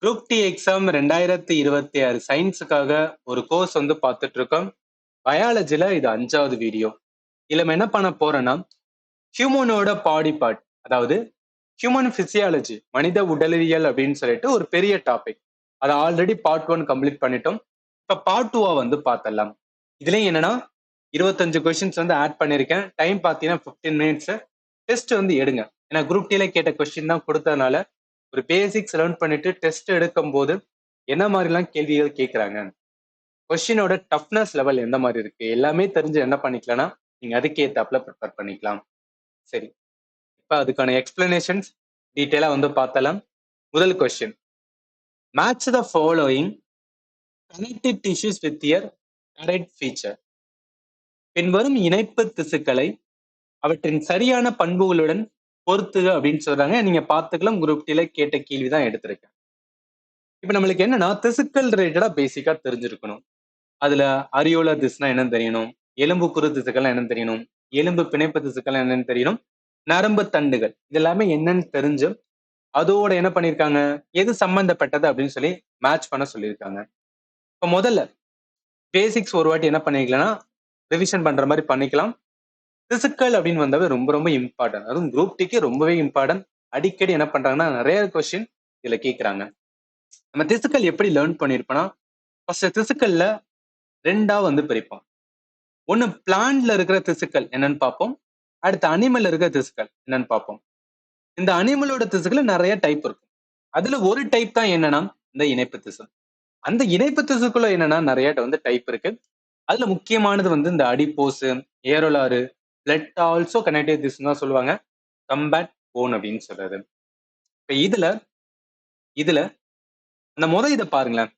Group D exam 2026 சயின்ஸுக்காக ஒரு course வந்து பார்த்துட்டு இருக்கோம். பயாலஜில இது 5வது வீடியோ. இதுல நம்ம என்ன பண்ண போறோம்னா, ஹியூமனோட பாடி பார்ட், அதாவது ஹியூமன் பிசியாலஜி, மனித உடலியல் அப்படின்னு சொல்லிட்டு ஒரு பெரிய டாபிக். அதை ஆல்ரெடி பார்ட் 1 கம்ப்ளீட் பண்ணிட்டோம். இப்ப பார்ட் 2 வந்து பார்த்தலாம். இதுலயும் என்னன்னா 25 கொஸ்டின்ஸ் வந்து ஆட் பண்ணிருக்கேன். டைம் பார்த்தீங்கன்னா 15 மினிட்ஸ். டெஸ்ட் வந்து எடுங்க. ஏன்னா குரூப் டில கேட்ட கொஸ்டின் தான் கொடுத்ததுனால ஒரு பேசிக்ஸ் லேர்ன் பண்ணிட்டு டெஸ்ட் எடுக்கும் போது என்ன மாதிரிலாம் கேள்விகள் கேட்கறாங்க, கொஸ்டினோட டஃப்னஸ் லெவல் எந்த மாதிரி இருக்கு, எல்லாமே தெரிஞ்சு என்ன பண்ணிக்கலாம்னா நீங்க அதுக்கு ஏத்தாப்புல ப்ரிப்பேர் பண்ணிக்கலாம். சரி, இப்ப அதுக்கான எக்ஸ்பிளனேஷன்ஸ் டீட்டெயிலா வந்து பார்த்தலாம். முதல் question, match the following connected tissues with year correct feature. பின்வரும் இணைப்பு திசுக்களை அவற்றின் சரியான பண்புகளுடன் பொறுத்துக அப்படின்னு சொல்றாங்க. நீங்க பார்த்துக்கலாம், குரூப் டில கேட்ட கேள்விதான் எடுத்திருக்கேன். இப்ப நம்மளுக்கு என்னன்னா திசுக்கள் ரிலேட்டடா பேசிக்கா தெரிஞ்சிருக்கணும். அதுல அரியோலர் திசுனா என்னன்னு தெரியணும், எலும்பு குறு திசுக்கள் என்னன்னு தெரியணும், எலும்பு பிணைப்பு திசுக்கள் என்னன்னு தெரியணும், நரம்பு தண்டுகள் இது எல்லாமே என்னன்னு தெரிஞ்சு அதோட என்ன பண்ணிருக்காங்க, எது சம்பந்தப்பட்டது அப்படின்னு சொல்லி மேட்ச் பண்ண சொல்லியிருக்காங்க. இப்ப முதல்ல பேசிக்ஸ் ஒரு வாட்டி என்ன பண்ணிக்கலாம்னா ரிவிஷன் பண்ற மாதிரி பண்ணிக்கலாம். திசுக்கள் அப்படின்னு வந்தாவே ரொம்ப ரொம்ப இம்பார்ட்டன்ட், அதுவும் குரூப் டிக்கு ரொம்பவே இம்பார்ட்டன்ட். அடிக்கடி என்ன பண்றாங்கன்னா நிறைய கொஸ்டின் இதுல கேட்கறாங்க. நம்ம திசுக்கள் எப்படி லேர்ன் பண்ணிருப்போம்னா, ஃபர்ஸ்ட் திசுக்கள்ல ரெண்டா வந்து பிரிப்போம். ஒண்ணு பிளான்ட்ல இருக்கிற திசுக்கள் என்னன்னு பார்ப்போம், அடுத்து அனிமல்ல இருக்கிற திசுக்கள் என்னன்னு பார்ப்போம். இந்த அனிமலோட திசுக்கள் நிறைய டைப் இருக்கும். அதுல ஒரு டைப் தான் என்னன்னா இந்த இணைப்பு திசு. அந்த இணைப்பு திசுக்குள்ள என்னன்னா நிறைய வந்து டைப் இருக்கு. அதுல முக்கியமானது வந்து இந்த அடிப்போஸ், ஏரோலாரு, பிளட் ஆல்சோ கனெக்டிவ் திசுன்னு தான் சொல்லுவாங்க, கம்பேட் போன் அப்படின்னு சொல்றது. இப்ப இதுல அந்த இதை பாருங்களேன்,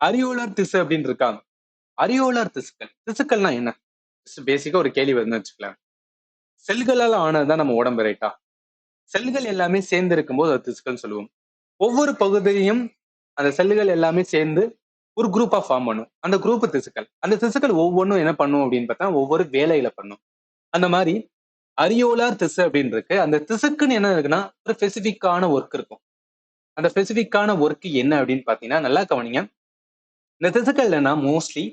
அரியோலார் திசு அப்படின்னு இருக்காங்க. அரியோலார் திசுக்கள்னா என்ன, பேசிக்கா ஒரு கேள்வி வந்து வச்சுக்கலாம். செல்களால் ஆனதுதான் நம்ம உடம்பு, ரைட்டா? செல்கள் எல்லாமே சேர்ந்து இருக்கும்போது அது திசுக்கள் சொல்லுவோம். ஒவ்வொரு பகுதியும் அந்த செல்கள் எல்லாமே சேர்ந்து ஒரு குரூப்பா ஃபார்ம் பண்ணும். அந்த குரூப் திசுக்கள். அந்த திசுக்கள் ஒவ்வொன்றும் என்ன பண்ணும் அப்படின்னு பார்த்தா ஒவ்வொரு வேலையில பண்ணும். அந்த மாதிரி அரியோலார் திசு அப்படின்னு இருக்கு. அந்த திசுக்குன்னு என்ன இருக்குன்னா ஒரு ஸ்பெசிபிக்கான ஒர்க் இருக்கும். அந்த ஸ்பெசிபிக்கான ஒர்க் என்ன அப்படின்னு பாத்தீங்கன்னா நல்லா கவனிங்க. இந்த திசுக்கள் என்னன்னா மோஸ்ட்லி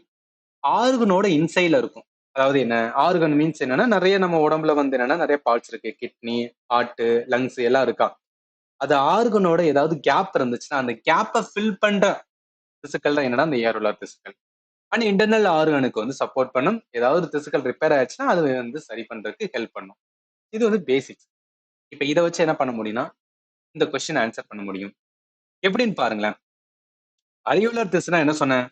ஆர்கனோட இன்சைட்ல இருக்கும். அதாவது என்ன ஆர்கன் மீன்ஸ் என்னன்னா நிறைய நம்ம உடம்புல வந்து என்னன்னா நிறைய பார்ட்ஸ் இருக்கு. கிட்னி, ஹார்ட், லங்ஸ் எல்லாம் இருக்கா. அது ஆர்கனோட ஏதாவது கேப் இருந்துச்சுன்னா அந்த கேப்பை ஃபில் பண்ற திசுக்கள் தான் என்னன்னா அந்த ஏரோலார் திசுக்கள். அண்ட் இன்டர்னல் ஆர்கனுக்கு வந்து சப்போர்ட் பண்ணும். ஏதாவது திசுக்கள் ரிப்பேர் ஆயிடுச்சுன்னா அது வந்து சரி பண்றதுக்கு ஹெல்ப் பண்ணும். இது வந்து பேசிக்ஸ். இப்ப இதை வச்சு என்ன பண்ண முடியும்னா இந்த கொஸ்டின் ஆன்சர் பண்ண முடியும். எப்படின்னு பாருங்களேன். அரியோலார் திசுனா என்ன சொன்னேன்,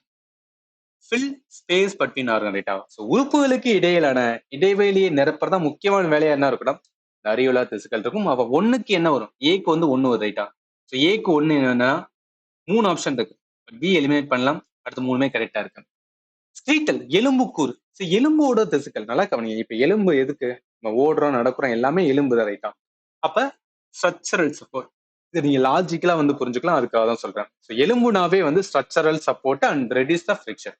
ஃபில் ஸ்பேஸ் பட்வீன் ஆர்கன், ரைட்டா? ஸோ உறுப்புகளுக்கு இடையிலான இடைவெளியை நிரப்புறதா முக்கியமான வேலையா என்ன இருக்கணும், இந்த அரியோலார் திசுக்கள் இருக்கும். அப்ப ஒண்ணுக்கு என்ன வரும், ஏக்கு வந்து 1 வரும், ரைட்டா? ஸோ ஏக்கு 1 என்னன்னா 3 ஆப்ஷன் இருக்கு. பி எலிமினேட் பண்ணலாம். அடுத்து 3மே கரெக்டா இருக்கு. ஸ்கீட்டல் எலும்புக்கூறு, எலும்போட திசுக்கள் நல்லா கவனிங்க. இப்ப எலும்பு எதுக்கு, நம்ம ஓடுறோம் நடக்கிறோம் எல்லாமே எலும்பு தான், ரைட்டா? அப்ப ஸ்ட்ரக்சரல் சப்போர்ட், இது நீங்க லாஜிக்கலா வந்து புரிஞ்சுக்கலாம், அதுக்காக தான் சொல்றேன். ஸோ எலும்புனாவே வந்து structural support and reduce the friction.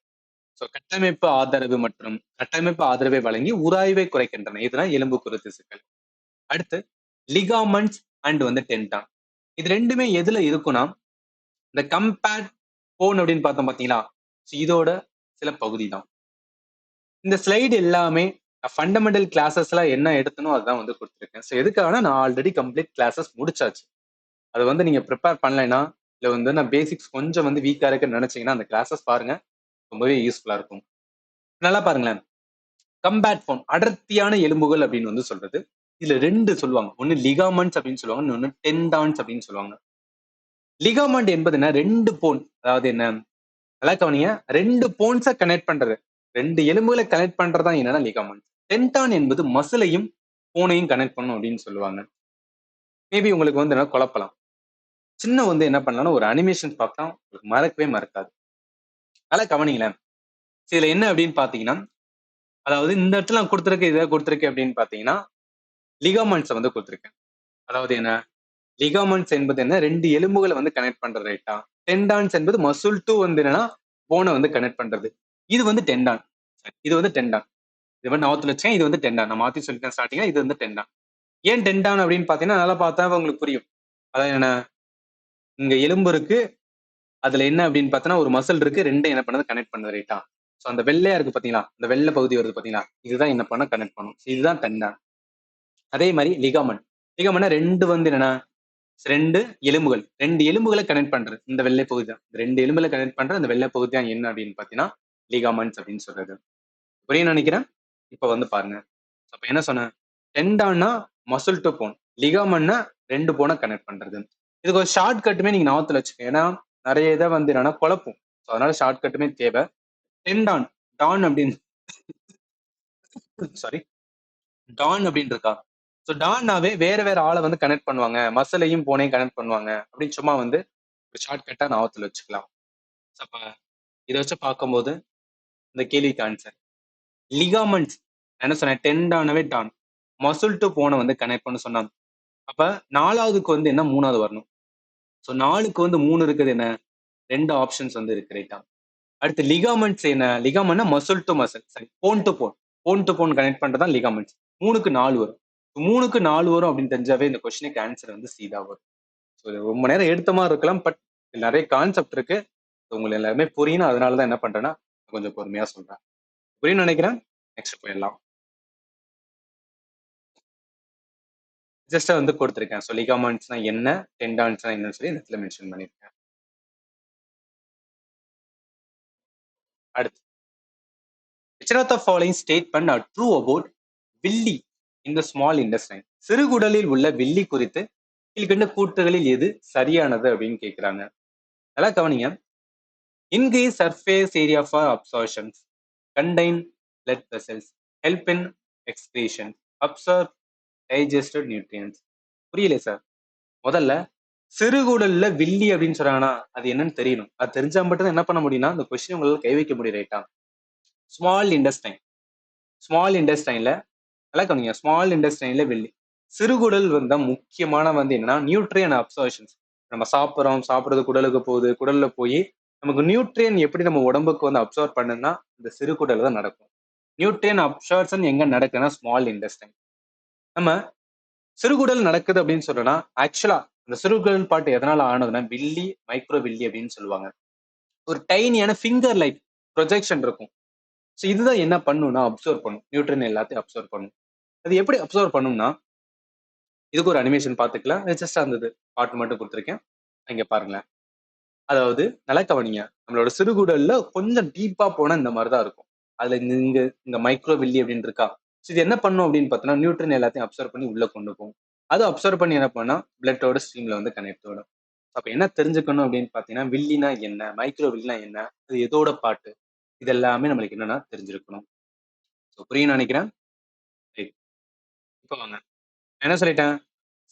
So கட்டமைப்பு ஆதரவு மற்றும் கட்டமைப்பு ஆதரவை வழங்கி உராய்வை குறைக்கின்றன. இதுதான் எலும்புக்கூறு திசுக்கள். அடுத்து லிகாமண்ட்ஸ் அண்ட் வந்து டென்டான். இது ரெண்டுமே எதுல இருக்கும்னா இந்த கம்பேட் போன் அப்படின்னு பார்த்தோம் பாத்தீங்களா, இதோட சில பகுதி தான். இந்த ஸ்லைடு எல்லாமே ஃபண்டமெண்டல் கிளாஸஸ்ல என்ன எடுத்தனோ அதுதான் வந்து கொடுத்துருக்கேன். ஸோ எதுக்காக நான் ஆல்ரெடி கம்ப்ளீட் கிளாஸஸ் முடிச்சாச்சு. அது வந்து நீங்க ப்ரிப்பேர் பண்ணலைன்னா இல்லை வந்து நான் பேசிக்ஸ் கொஞ்சம் வந்து வீக்கா இருக்குன்னு நினைச்சீங்கன்னா அந்த கிளாஸஸ் பாருங்க, ரொம்பவே யூஸ்ஃபுல்லா இருக்கும். நல்லா பாருங்களேன். கம்பேட் போன் அடர்த்தியான எலும்புகள் அப்படின்னு வந்து சொல்றது. இதுல 2 சொல்லுவாங்க. ஒன்னு லிகாமண்ட்ஸ் அப்படின்னு சொல்லுவாங்க, இன்னொன்னு டெண்டான்ஸ் அப்படின்னு சொல்லுவாங்க. லிகாமண்ட் என்பதுன்னா 2 போன், அதாவது என்ன நல்லா கவனிங்க, 2 போன்ஸை கனெக்ட் பண்றது, 2 எலும்புகளை கனெக்ட் பண்றதா என்னன்னா லிகாமண்ட். டென்டான் என்பது மசிலையும் போனையும் கனெக்ட் பண்ணும் அப்படின்னு சொல்லுவாங்க. மேபி உங்களுக்கு வந்து என்ன குழப்பலாம். சின்ன வந்து என்ன பண்ணலாம்னா ஒரு அனிமேஷன் பார்த்தா உங்களுக்கு மறக்கவே மறக்காது. நல்லா கவனிங்களேன். இதுல என்ன அப்படின்னு பாத்தீங்கன்னா, அதாவது இந்த இடத்துல நான் கொடுத்துருக்கேன், இதை கொடுத்துருக்கேன் அப்படின்னு பாத்தீங்கன்னா லிகாமண்ட்ஸை வந்து கொடுத்துருக்கேன். அதாவது என்ன, லிகாமண்ட்ஸ் என்பது என்ன, 2 எலும்புகளை வந்து கனெக்ட் பண்றது, ரைட்டா? டெண்டான்ஸ் என்பது மசில் டு வந்து என்னன்னா போனை வந்து கனெக்ட் பண்றது. இது வந்து டெண்டான், இது வந்து டெண்டான். இது வந்து நார்த்ல வச்சேன், இது வந்து டெண்டான். நான் மாத்தி சொல்லிட்டேன் ஸ்டார்டிங்கா, இது வந்து டெண்டான். ஏன் டெண்டான் அப்படின்னு பாத்தீங்கன்னா நல்லா பார்த்தா உங்களுக்கு புரியும். அதாவது என்ன, இங்க எலும்பு இருக்கு, அதுல என்ன அப்படின்னு பார்த்தோன்னா ஒரு மசில் இருக்கு, ரெண்டும் என்ன பண்ணுது கனெக்ட் பண்ணுது, ரைட்டா? ஸோ அந்த வெள்ளையா இருக்கு பாத்தீங்களா, இந்த வெள்ளை பகுதி வருது பாத்தீங்களா, இதுதான் என்ன பண்ண கனெக்ட் பண்ணும். இதுதான் டெண்டான். அதே மாதிரி லிகாமன். லிகாமன்னா ரெண்டு வந்து என்னன்னா ரெண்டு எலும்புகள், ரெண்டு எலும்புகளை கனெக்ட் பண்றது இந்த வெள்ளை பகுதி தான். இந்த ரெண்டு எலும்புகளை கனெக்ட் பண்ற அந்த வெள்ளை பகுதி தான் என்ன அப்படின்னு பாத்தீங்கன்னா லிகாமன்ஸ் அப்படின்னு சொல்றது. புரியும் நினைக்கிறேன். இப்ப வந்து பாருங்க. அப்ப என்ன சொன்னேன், டெண்டான்னா மசில் டு போன், லிகாமன்னா ரெண்டு போனை கனெக்ட் பண்றது. இதுக்கு ஒரு ஷார்ட் கட்டுமே நீங்க ஞாபகத்துல வச்சுக்கோங்க. ஏன்னா நிறைய இதை வந்து என்னன்னா குழப்பம். ஸோ அதனால ஷார்ட் கட்டுமே தேவை. டெண்டான், டான் அப்படின்னு சாரி, டான் அப்படின்னு இருக்கா. ஸோ டான்னாவே வேற வேற ஆளை வந்து கனெக்ட் பண்ணுவாங்க, மசிலையும் போனையும் கனெக்ட் பண்ணுவாங்க அப்படின்னு சும்மா வந்து ஒரு ஷார்ட் கட்டா ஞாபகத்துல வச்சுக்கலாம். அப்ப இதை வச்சு பார்க்கும்போது இந்த கேள்விக்கு ஆன்சர் லிகாமண்ட்ஸ். என்ன சொன்னேன், டெண்டானவே டான், மசில் டு போனை வந்து கனெக்ட் பண்ண சொன்னாங்க. அப்ப நாலாவதுக்கு வந்து என்ன மூணாவது வரணும். ஸோ நாலுக்கு வந்து மூணு இருக்குது என்ன, ரெண்டு ஆப்ஷன்ஸ் வந்து இருக்கு, ரைட்டா? அடுத்து லிகாமெண்ட்ஸ் என்ன, லிகாமெண்ட்னா மசில் டு மசில், சரி phone to phone, phone to phone connect பண்றதா லிகாமெண்ட்ஸ். மூணுக்கு நாலு வரும். மூணுக்கு நாலு வரும் அப்படின்னு தெரிஞ்சாவே இந்த கொஸ்டினுக்கு ஆன்சர் வந்து சீதா வரும். ஸோ ரொம்ப நேரம் எடுத்த மாதிரி இருக்கலாம், பட் நிறைய கான்செப்ட் இருக்கு. உங்களுக்கு எல்லாருமே புரியணும், அதனாலதான் என்ன பண்றேன்னா கொஞ்சம் பொறுமையா சொல்றேன். புரியும் நினைக்கிறேன். நெக்ஸ்ட் போயிடலாம். ஜஸ்ட் வந்து கொடுத்துருக்கேன். ஸோ லிகாமெண்ட்ஸ்னா என்ன, டெண்டான்ஸ்னா என்னன்னு சொல்லி இந்த இடத்துல மென்ஷன் பண்ணிருக்கேன். அடுத்து, which of the following statement are true about Willy in the small intestine? சிறுகுடலில் உள்ள வில்லி குறித்து கீழ்கண்ட கூற்றுகளில் எது சரியானது அப்படின்னு கேட்கிறாங்க. நல்லா கவனிங்க. increase surface area for absorptions, contain blood vessels, help in excretion, absorb digested nutrients. புரியல சார். முதல்ல சிறுகுடல்ல வில்லி அப்படின்னு சொல்றாங்கன்னா அது என்னன்னு தெரியணும். அது தெரிஞ்சா மட்டும் தான் என்ன பண்ண முடியும்னா இந்த கொஸ்டின் உங்களால கை வைக்க முடியும், ரைட்டா? ஸ்மால் இன்டெஸ்டைன், ஸ்மால் இன்டெஸ்டைன்ல நல்லா கவனிங்க, ஸ்மால் இன்டெஸ்டைன்ல வெள்ளி. சிறுகுடல் வந்து முக்கியமான வந்து என்னன்னா நியூட்ரியன் அப்சர்ஷன்ஸ். நம்ம சாப்பிட்றோம், சாப்பிடுறது குடலுக்கு போகுது, குடல்ல போய் நமக்கு நியூட்ரியன் எப்படி நம்ம உடம்புக்கு வந்து அப்சர்வ் பண்ணுன்னா இந்த சிறுகுடல் தான் நடக்கும். நியூட்ரியன் அப்சர்ஷன் எங்க நடக்குதுன்னா ஸ்மால் இன்டெஸ்டைன். நம்ம சிறுகுடல் நடக்குது அப்படின்னு சொல்றோம்னா ஆக்சுவலா இந்த சிறுகுடல் பாட்டு எதனால ஆனதுன்னா வில்லி, மைக்ரோ வில்லி அப்படின்னு சொல்லுவாங்க. ஒரு டைனியான ஃபிங்கர் லைக் ப்ரொஜெக்ஷன் இருக்கும். ஸோ இதுதான் என்ன பண்ணும்னா அப்சர்வ் பண்ணும், நியூட்ரியன் எல்லாத்தையும் அப்சர்வ் பண்ணும். அது எப்படி அப்சர்வ் பண்ணும்னா இதுக்கு ஒரு அனிமேஷன் பார்த்துக்கலாம். ஜஸ்ட் அந்த பாட்டு மட்டும் கொடுத்துருக்கேன், இங்க பாருங்களேன். அதாவது நல்லா கவனிங்க, நம்மளோட சிறுகுடல்ல கொஞ்சம் டீப்பா போனா இந்த மாதிரி தான் இருக்கும். அதுல இங்க இங்க மைக்ரோ வில்லி அப்படின்னு இருக்கா. இது என்ன பண்ணும் அப்படின்னு பார்த்தோம்னா நியூட்ரியன் எல்லாத்தையும் அப்சர்வ் பண்ணி உள்ள கொண்டு போகும். அது அப்சர்வ் பண்ணி என்ன பண்ணா பிளட்டோட ஸ்ட்ரீம்ல வந்து கனெக்ட் ஆகும். அப்ப என்ன தெரிஞ்சுக்கணும் அப்படின்னு பாத்தீங்கன்னா வில்லினா என்ன, மைக்ரோ வில்லினா என்ன, அது எதோட பாட்டு, இது எல்லாமே நம்மளுக்கு என்னன்னா தெரிஞ்சிருக்கணும். புரியும் நினைக்கிறேன். இப்ப வாங்க, என்ன சொல்லிட்டேன்,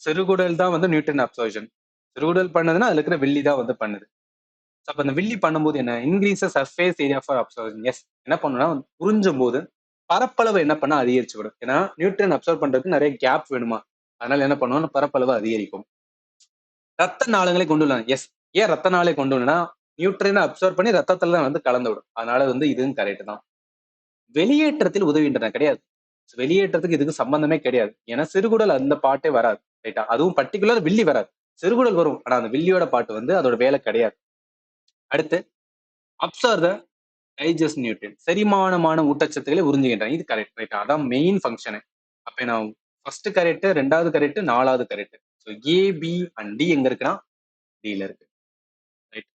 சிறுகுடல் தான் வந்து நியூட்டன் அப்சர்வேஷன். சிறுகுடல் பண்ணதுன்னா அதுல இருக்கிற வில்லி தான் வந்து பண்ணுது. அப்ப அந்த வில்லி பண்ணும்போது என்ன, increase surface area for observation. Yes, என்ன பண்ணுன்னா புரிஞ்சும் போது பரப்பளவு என்ன பண்ணா அதிகரிச்சு விடும். ஏன்னா நியூட்ரன் அப்சர்வ் பண்றதுக்கு நிறைய கேப் வேணுமா, அதனால என்ன பண்ணுவோம், பரப்பளவு அதிகரிக்கும். ரத்த நாளங்களை கொண்டு வரலாம். எஸ், ஏன் ரத்த நாளை கொண்டு வரணும்னா நியூட்ரனை அப்சர்வ் பண்ணி ரத்தத்துல தான் வந்து கலந்து விடும். அதனால வந்து இதுவும் கரெக்ட் தான். வெளியேற்றத்தில் உதவுகின்றன கிடையாது. வெளியேற்றத்துக்கு இதுக்கு சம்பந்தமே கிடையாது. ஏன்னா சிறுகுடல் அந்த பாட்டே வராது, ரைட்டா? அதுவும் பர்டிகுலர் வில்லி வராது, சிறுகுடல் வரும். ஆனா அந்த வில்லியோட பாட்டு வந்து அதோட வேலை கிடையாது. அடுத்து, அப்சர்வ் த டைஜஸ்ட் நியூட்ரியன், செரிமானமான ஊட்டச்சத்துக்களை உறிஞ்சுகின்றன. இது கரெக்ட், ரைட்டா? அதான் மெயின் ஃபங்க்ஷனு. அப்ப நான் ஃபர்ஸ்ட் கரெக்ட், ரெண்டாவது கரெக்ட், நாலாவது correct. So A, B and D எங்க இருக்குன்னா டில இருக்கு. ரைட்,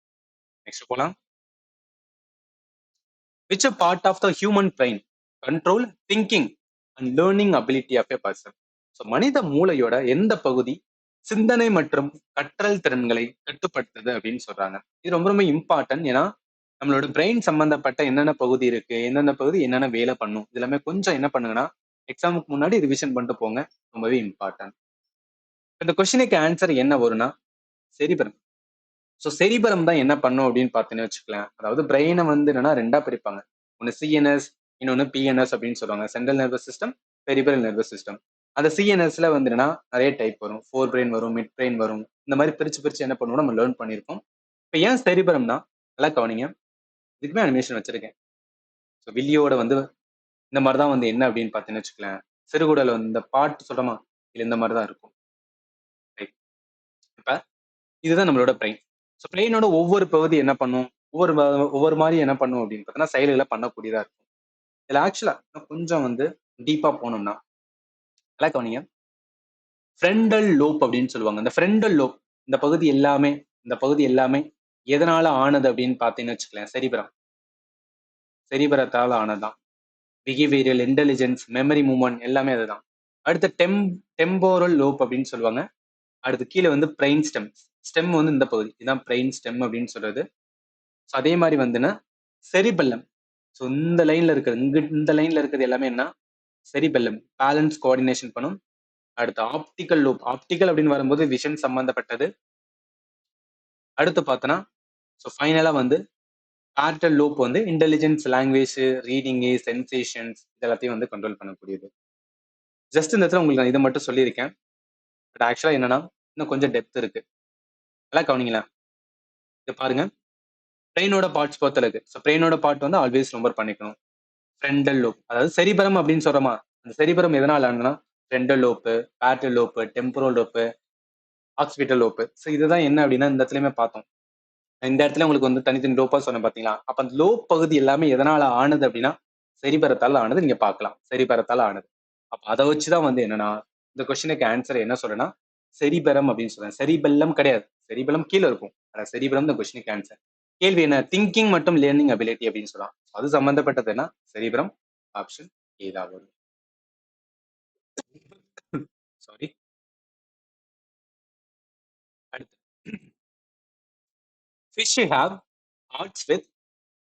நெக்ஸ்ட் போலாம். Which a part of the human brain control thinking and learning ability of a person? So மனித மூளையோட எந்த பகுதி சிந்தனை மற்றும் கற்றல் திறன்களை கட்டுப்படுத்துது அப்படின்னு சொல்றாங்க. இது ரொம்ப ரொம்ப இம்பார்ட்டன்ட். ஏன்னா நம்மளோட பிரெயின் சம்பந்தப்பட்ட என்னென்ன பகுதி இருக்கு, என்னென்ன பகுதி என்னென்ன வேலை பண்ணும், இது எல்லாமே கொஞ்சம் என்ன பண்ணுங்கன்னா எக்ஸாமுக்கு முன்னாடி ரிவிஷன் பண்ணிட்டு போங்க, ரொம்பவே இம்பார்ட்டன்ட். இந்த கொஸ்டினுக்கு ஆன்சர் என்ன வரும்னா செரிபரம். ஸோ செரிபரம் தான் என்ன பண்ணும் அப்படின்னு பார்த்தீங்கன்னு வச்சுக்கலாம். அதாவது பிரெயினை வந்து என்னன்னா ரெண்டா பிரிப்பாங்க. ஒன்று சிஎன்எஸ், இன்னொன்று பிஎன்எஸ் அப்படின்னு சொல்லுவாங்க. Central nervous system, peripheral nervous system. அந்த சிஎன்எஸ்ல வந்து என்னன்னா நிறைய டைப் வரும். ஃபோர் பிரெயின் வரும், மிட் பிரெயின் வரும். இந்த மாதிரி பிரிச்சு பிரிச்சு என்ன பண்ணுவோம் நம்ம லேர்ன் பண்ணியிருக்கோம். இப்போ ஏன் செரிபரம்னா நல்லா கவனிங்க, இதுக்குமே அனிமேஷன் வச்சிருக்கேன். ஸோ வில்லியோட வந்து இந்த மாதிரி தான் வந்து என்ன அப்படின்னு பார்த்தீங்கன்னு வச்சுக்கலாம். சிறுகுடல் வந்து இந்த பாட்டு சொல்றோமா, இல்லை இந்த மாதிரி தான் இருக்கும். ரைட். இப்போ இதுதான் நம்மளோட பிரெயின். ஸோ பிரெயினோட ஒவ்வொரு பகுதி என்ன பண்ணும், ஒவ்வொரு மாதிரி என்ன பண்ணும் அப்படின்னு பார்த்தீங்கன்னா செயல்களை பண்ணக்கூடியதா இருக்கும். இதுல ஆக்சுவலா கொஞ்சம் வந்து டீப்பா போனோம்னா நல்லா கவனிங்க. ஃப்ரண்டல் லோப் அப்படின்னு சொல்லுவாங்க. இந்த ஃப்ரண்டல் லோப் இந்த பகுதி எல்லாமே எதனால ஆனது அப்படின்னு பார்த்தீங்கன்னு வச்சுக்கலாம், செரிபரத்தால ஆனதுதான். பிஹேவியரல் இன்டெலிஜென்ஸ், மெமரி மூவ்மெண்ட் எல்லாமே அதுதான். அடுத்து டெம்போரல் லோப் அப்படின்னு சொல்லுவாங்க. அடுத்து கீழே வந்து பிரெயின் ஸ்டெம் வந்து இந்த பகுதி இதுதான் பிரெயின் ஸ்டெம் அப்படின்னு சொல்றது. ஸோ அதே மாதிரி வந்துன்னா செரிபெல்லம். ஸோ இந்த லைன்ல இருக்கிறது எல்லாமே என்ன, செரிபெல்லம் பேலன்ஸ் கோஆர்டினேஷன் பண்ணும். அடுத்து ஆப்டிக்கல் லூப், ஆப்டிக்கல் அப்படின்னு வரும்போது விஷன் சம்பந்தப்பட்டது. அடுத்து பார்த்தோன்னா ஸோ ஃபைனலா வந்து பேரட்டல் லூப் வந்து இன்டெலிஜென்ஸ், லாங்குவேஜ், ரீடிங், சென்சேஷன்ஸ் இது எல்லாத்தையும் வந்து கண்ட்ரோல் பண்ணக்கூடியது. ஜஸ்ட் இந்த இடத்துல உங்களுக்கு நான் இதை மட்டும் சொல்லியிருக்கேன். பட் ஆக்சுவலா என்னன்னா இன்னும் கொஞ்சம் டெப்த் இருக்கு. நல்லா கவனிங்களேன். இதை பாருங்க. பிரெயினோட பார்ட்ஸ் பொறுத்தளவுக்கு ஸோ பிரெயினோட பார்ட் வந்து ஆல்வேஸ் ரொம்ப பண்ணிக்கணும். ஃப்ரண்டல் லோப் அதாவது செரிபரம் அப்படின்னு சொல்றோமா, அந்த செரிபரம் எதனால ஆனதுன்னா ஃப்ரண்டல் லோப்பு, பேரட்டல் லோப்பு, டெம்பரல் லோப்பு, ஆக்சிபிட்டல் லோப்பு. ஸோ இதுதான் என்ன அப்படின்னா இந்த இடத்துலயுமே பார்த்தோம். இந்த இடத்துல உங்களுக்கு வந்து தனித்தனி லோப்பா சொன்னேன் பாத்தீங்களா, அப்ப அந்த லோப் பகுதி எல்லாமே எதனால ஆனது அப்படின்னா செரிபரத்தால் ஆனது. நீங்க பார்க்கலாம் செரிபரத்தால் ஆனது. அப்ப அதை வச்சுதான் வந்து என்னன்னா இந்த கொஸ்டினுக்கு ஆன்சர் என்ன சொல்றேன்னா செரிபரம் அப்படின்னு சொல்றேன். செரிபெல்லம் கிடையாது, செரிபெல்லம் கீழே இருக்கும். ஆனா செரிபரம் இந்த கொஸ்டினுக்கு ஆன்சர். கேள்வி என்ன, திங்கிங் மற்றும் லேர்னிங் அபிலிட்டி அப்படின்னு சொல்லலாம். அது சம்பந்தப்பட்டது என்ன, செரிபரம். ஆப்ஷன் ஏ தான் வரும். சாரி. அடுத்து, fish have hearts with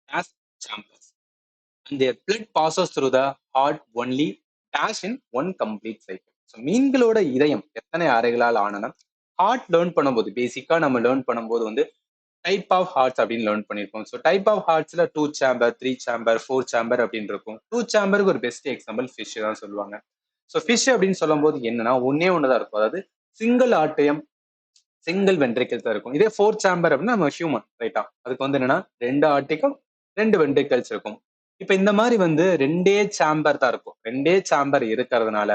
gas chambers and their blood passes through the heart only dash in one complete cycle. So மீன்களோட இதயம் எத்தனை அறைகளால் ஆனனா, ஹார்ட் லேர்ன் பண்ணும்போது பேசிக்கா நம்ம லேர்ன் பண்ணும்போது வந்து டைப் ஆஃப் ஹார்ட்ஸ் அப்படின்னு லேர்ன் பண்ணிருப்போம். ஸோ டைப் ஆஃப் ஹார்ட்ஸ்ல 2 சேம்பர், 3 சேம்பர், 4 சேம்பர் அப்படின்னு இருக்கும். 2 சேம்பருக்கு ஒரு பெஸ்ட் எக்ஸாம்பிள் ஃபிஷ் தான் சொல்லுவாங்க. ஸோ ஃபிஷ் அப்படின்னு சொல்லும் போது என்னன்னா ஒன்னே ஒண்ணுதான் இருக்கும், அதாவது சிங்கிள் ஆட்டயம், சிங்கிள் வென்ட்ரிக்கல் தான் இருக்கும். இதே 4 சேம்பர் அப்படின்னா நம்ம ஹியூமன் ரைட்டா, அதுக்கு வந்து என்னன்னா 2 ஆர்டிகம் 2 வென்ட்ரிக்கல்ஸ் இருக்கும். இப்ப இந்த மாதிரி வந்து 2 சேம்பர் தான் இருக்கும். 2 சேம்பர் இருக்கிறதுனால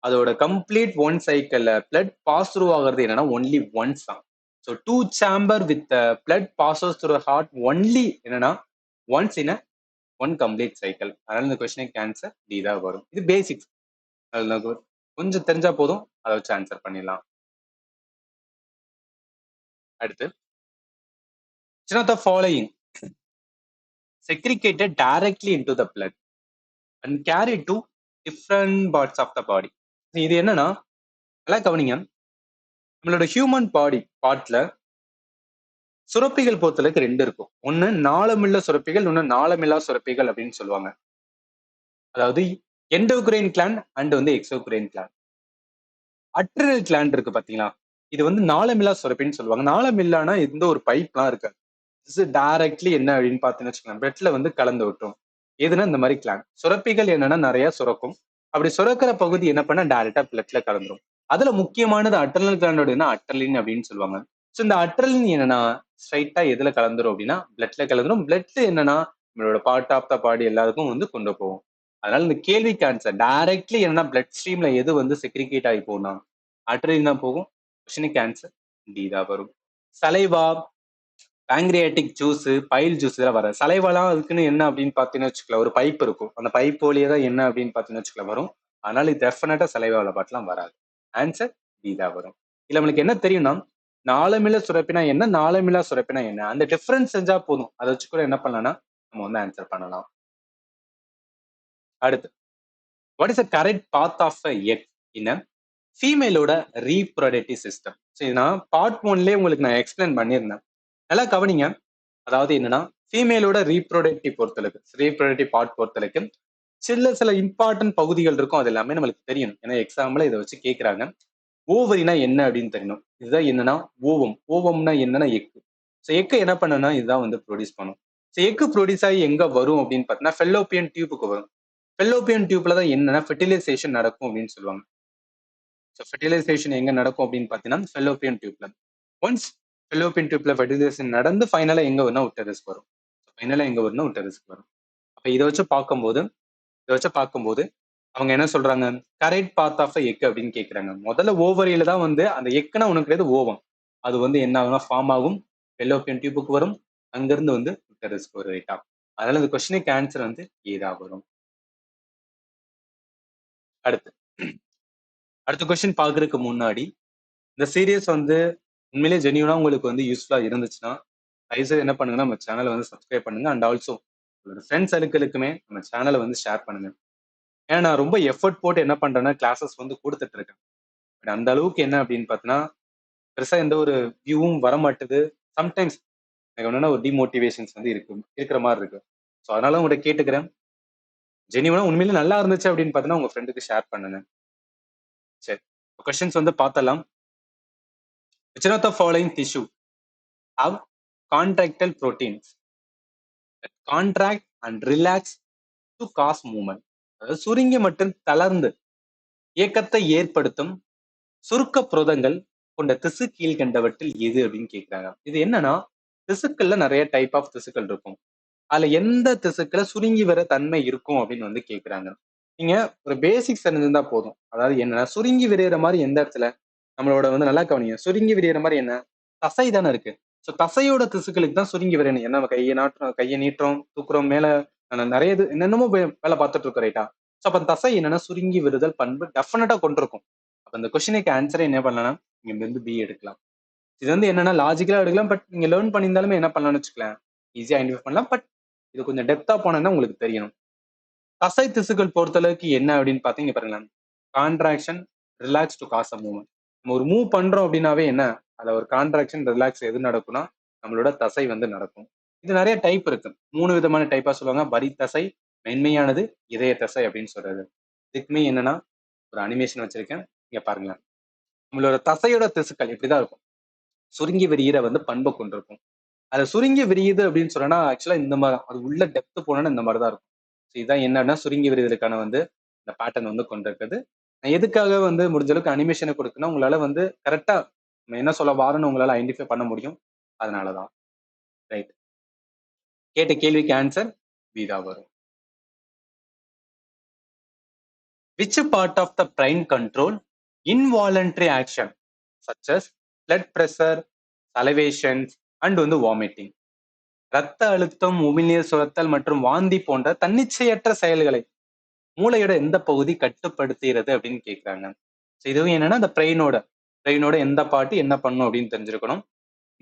அதோட கம்ப்ளீட் ஒன் சைக்கிள்ல பிளட் பாஸ் த்ரூ ஆகுறது என்னன்னா ஒன்லி ஒன்ஸ் தான். So 2 chamber with blood passes through heart only என்னன்னா once in one complete cycle. அதனால இந்த கொஸ்டினுக்கு ஆன்சர் டி தான் வரும். இது பேசிக்ஸ், கொஞ்சம் தெரிஞ்சா போதும், அதை வச்சு ஆன்சர் பண்ணிடலாம். அடுத்து, which of the following secreted directly into the blood and carried to different parts of the body? இது என்னன்னா நல்லா கவனிங்க. நம்மளோட ஹியூமன் பாடி பார்ட்ல சுரப்பிகள் பொறுத்தளவுக்கு 2 இருக்கும். ஒண்ணு நாளமில்ல சுரப்பிகள், ஒண்ணு நாளமில்லா சுரப்பிகள் அப்படின்னு சொல்லுவாங்க. அதாவது எண்டோகிரைன் கிளாண்ட் அண்ட் வந்து எக்ஸோகிரைன் கிளாண்ட். அட்ரினல் கிளாண்ட் இருக்கு பாத்தீங்களா, இது வந்து நாளமில்லா சுரப்பின்னு சொல்லுவாங்க. நாளமில்லானா எந்த ஒரு பைப்லாம் இருக்காது. டைரக்ட்லி என்ன அப்படின்னு பாத்தீங்கன்னு வச்சுக்கோங்க, பிளட்ல வந்து கலந்து விட்டுரும். எதுனா இந்த மாதிரி கிளாண்ட். சுரப்பிகள் என்னன்னா நிறைய சுரக்கும். அப்படி சுரக்கிற பகுதி என்ன பண்ண டைரக்டா பிளட்ல கலந்துரும். அதுல முக்கியமானது அட்ரனல் கிளாண்டோட அட்ரலின் அப்படின்னு சொல்லுவாங்க. ஸோ இந்த அட்ரலின் என்னன்னா ஸ்ட்ரைட்டா எதுல கலந்துரும் அப்படின்னா பிளட்ல கலந்துரும். பிளட் என்னன்னா நம்மளோட பார்ட் ஆஃப் த பாடி எல்லாருக்கும் வந்து கொண்டு போகும். அதனால இந்த கேள்விக்கு ஆன்சர் டைரக்ட்லி என்னன்னா பிளட் ஸ்ட்ரீம்ல எது வந்து செக்ரிகேட் ஆகி போகும்னா அட்ரலின் தான் போகும். கொஸ்டினுக்கு ஆன்சர் டி தான் வரும். Saliva, pancreatic juice, file juice இதெல்லாம் வராது. சலைவாலாம் இருக்குன்னு என்ன அப்படின்னு பார்த்தீங்கன்னு வச்சுக்கலாம், ஒரு பைப் இருக்கும். அந்த பைப் வழியே தான் என்ன அப்படின்னு பார்த்தீங்கன்னு வச்சுக்கலாம் வரும். அதனால இது டெஃபினட்டா சலைவால பாட்டுலாம் வராது. ஆன்சர் டி தான் வரும். இல்ல நம்மளுக்கு என்ன தெரியும்னா நாளமில்ல சுரப்பினா என்ன, நாளமில்லா சுரப்பினா என்ன, அந்த டிஃபரன்ஸ் செஞ்சா போதும். அதை வச்சு கூட என்ன பண்ணலாம்னா நம்ம வந்து ஆன்சர் பண்ணலாம். அடுத்து, what is the correct path of a egg in a ஃபீமேலோட ரீப்ரொடக்டிவ் சிஸ்டம்? ஸோ இது நான் பார்ட் 1லயே உங்களுக்கு நான் எக்ஸ்பிளைன் பண்ணியிருந்தேன். நல்லா கவனிங்க. அதாவது என்னன்னா ஃபீமேலோட ரீப்ரொடக்டிவ் பார்ட் பொறுத்தளவுக்கு சில இம்பார்ட்டன்ட் பகுதிகள் இருக்கும். அது எல்லாமே நம்மளுக்கு தெரியணும். ஏன்னா எக்ஸாம்பிள் இதை வச்சு கேட்கறாங்க. ஓவரினா என்ன அப்படின்னு தெரியணும். இதுதான் என்னன்னா ஓவம்னா என்னன்னா எக்கு. ஸோ எக்கு என்ன பண்ணுன்னா இதுதான் வந்து ப்ரொடியூஸ் பண்ணும். ஸோ எக்கு ப்ரொடியூஸ் ஆகி எங்க வரும் அப்படின்னு பார்த்தீங்கன்னா ஃபெல்லோப்பியன் டியூபுக்கு வரும். ஃபெல்லோப்பியன் டியூப்ல தான் என்னன்னா ஃபெர்டிலைசேஷன் நடக்கும் அப்படின்னு சொல்லுவாங்க. ஸோ ஃபெர்டிலைசேஷன் எங்க நடக்கும் அப்படின்னு பார்த்தீங்கன்னா ஃபெல்லோப்பியன் டியூப்ல. ஒன்ஸ் ஃபெல்லோப்பியன் டியூப்ல ஃபெர்டிலைசேஷன் நடந்து ஃபைனலா எங்க வரும்னா உட்டரஸ் வரும். ஃபைனலா எங்க வரும்னா உட்டரஸ்க்கு வரும். அப்ப இதை வச்சு பார்க்கும்போது அவங்க என்ன சொல்றாங்க, கரெக்ட் பாத் ஆஃப் எக் அப்படின்னு கேட்கறாங்க. முதல்ல ஓவரியில தான் வந்து அந்த எக்குனா உனக்கு கிடையாது ஓவம். அது வந்து என்ன ஆகும்னா ஃபார்ம் ஆகும், ஃபெல்லோப்பியன் டியூபுக்கு வரும், அங்கிருந்து வந்து யுட்டரஸ்க்கு வரும் ரைட்டா. அதனால இந்த கொஸ்டினுக்கு ஆன்சர் வந்து ஏதா வரும். அடுத்து அடுத்த கொஸ்டின் பாக்குறதுக்கு முன்னாடி இந்த சீரியஸ் வந்து உண்மையிலேயே ஜெனியூனா உங்களுக்கு வந்து யூஸ்ஃபுல்லா இருந்துச்சுன்னா தயவுசெய்து என்ன பண்ணுங்கன்னா நம்ம சேனலை வந்து சப்ஸ்கிரைப் பண்ணுங்க. அண்ட் ஆல்சோ உங்களோட ஃப்ரெண்ட்ஸ் சர்க்கிளுக்குமே நம்ம சேனலை வந்து ஷேர் பண்ணுங்க. ஏன்னா நான் ரொம்ப எஃபர்ட் போட்டு என்ன பண்றேன்னா கிளாஸஸ் வந்து கொடுத்துட்டு இருக்கேன். பட் அந்த அளவுக்கு என்ன அப்படின்னு பார்த்தீங்கன்னா பெருசா எந்த ஒரு வியூவும் வர மாட்டுது. சம்டைம்ஸ் எனக்கு ஒண்ணுன்னா ஒரு டிமோட்டிவேஷன்ஸ் வந்து இருக்கிற மாதிரி இருக்கு. ஸோ அதனால உங்கள்கிட்ட கேட்டுக்கிறேன், ஜெனியூனா உண்மையிலே நல்லா இருந்துச்சு அப்படின்னு பார்த்தீங்கன்னா உங்க ஃப்ரெண்டுக்கு ஷேர் பண்ணுங்க. சரி, கொஸ்டின்ஸ் வந்து பார்த்தலாம். Which one of the following tissue have contractile proteins that contract and relax to cause movement? அதாவது சுருங்கி மற்றும் தளர்ந்து இயக்கத்தை ஏற்படுத்தும் சுருக்க புரதங்கள் கொண்ட திசு கீழ்கண்டவற்றில் எது அப்படின்னு கேட்கிறாங்க. இது என்னன்னா திசுக்கள்ல நிறைய டைப் ஆஃப் திசுக்கள் இருக்கும். அதுல எந்த திசுக்களை சுருங்கி வர தன்மை இருக்கும் அப்படின்னு வந்து கேட்கிறாங்க. நீங்க ஒரு பேசிக்ஸ் தெரிஞ்சிருந்தா போதும். அதாவது என்னன்னா சுருங்கி விரைகிற மாதிரி எந்த இடத்துல நம்மளோட வந்து நல்லா கவனிங்க. சுருங்கி விரைகிற மாதிரி என்ன தசை தானே இருக்கு. ஸோ தசையோட திசுக்களுக்கு தான் சுருங்கி விரையணும். என்ன நம்ம கையை நீட்டுறோம், தூக்குறோம் மேல நிறைய இது என்னென்னமோ வேலை பார்த்துட்டு இருக்கோம் ரைட்டா. ஸோ அப்ப தசை என்னன்னா சுருங்கி விடுதல் பண்பு டெஃபினட்டா கொண்டிருக்கும். அப்ப இந்த கொஸ்டினுக்கு ஆன்சரை என்ன பண்ணலாம், நீங்க வந்து பி எடுக்கலாம். இது வந்து என்னன்னா லாஜிக்கலா எடுக்கலாம். பட் நீங்க லேர்ன் பண்ணியிருந்தாலுமே என்ன பண்ணலாம்னு வச்சுக்கலாம், ஈஸியா ஐடென்டிஃபை பண்ணலாம். பட் இது கொஞ்சம் டெப்தா போனோம்னா உங்களுக்கு தெரியணும். தசை திசுக்கள் பொறுத்தளவுக்கு என்ன அப்படின்னு பாத்தீங்க பாருங்களேன், contraction relax to cause a movement. நம்ம ஒரு மூவ் பண்றோம் அப்படின்னாவே என்ன, அதுல ஒரு கான்ட்ராக்ஷன் ரிலாக்ஸ் எது நடக்கும்னா நம்மளோட தசை வந்து நடக்கும். இது நிறைய டைப் இருக்கு. 3 விதமான டைப்பா சொல்லுவாங்க. வரி தசை, மென்மையானது, இதய தசை அப்படின்னு சொல்றது. இதுக்குமே என்னன்னா ஒரு அனிமேஷன் வச்சிருக்கேன், இங்க பாருங்களேன். நம்மளோட தசையோட திசுக்கள் இப்படிதான் இருக்கும். சுருங்கி விரிகிற வந்து பண்பை கொண்டிருக்கும். அது சுருங்கி விரியுது அப்படின்னு சொன்னா ஆக்சுவலா இந்த மாதிரி அது உள்ள டெப்த் போனோம்னா இந்த மாதிரி தான் இருக்கும். இதுதான் என்னன்னா சுருங்கி விரிவதற்கான வந்து இந்த பேட்டர்ன் வந்து கொண்டிருக்குது. நான் எதுக்காக வந்து முடிஞ்ச அளவுக்கு அனிமேஷனை கொடுக்குன்னா உங்களால வந்து கரெக்டா என்ன சொல்ல வாரன்னு உங்களால ஐடென்டிஃபை பண்ண முடியும். அதனாலதான் ரைட். கேட்ட கேள்விக்கு ஆன்சர் பி தான் வரும். Which part of the brain control involuntary action such as blood pressure, salivation and வந்து vomiting? ரத்த அழுத்தம், உமிழ்நீர் சுரத்தல் மற்றும் வாந்தி போன்ற தன்னிச்சையற்ற செயல்களை மூளையோட எந்த பகுதி கட்டுப்படுத்துகிறது அப்படின்னு கேட்கிறாங்க. இதுவும் என்னன்னா இந்த பிரெயினோட எந்த பாட்டு என்ன பண்ணும் அப்படின்னு தெரிஞ்சிருக்கணும்.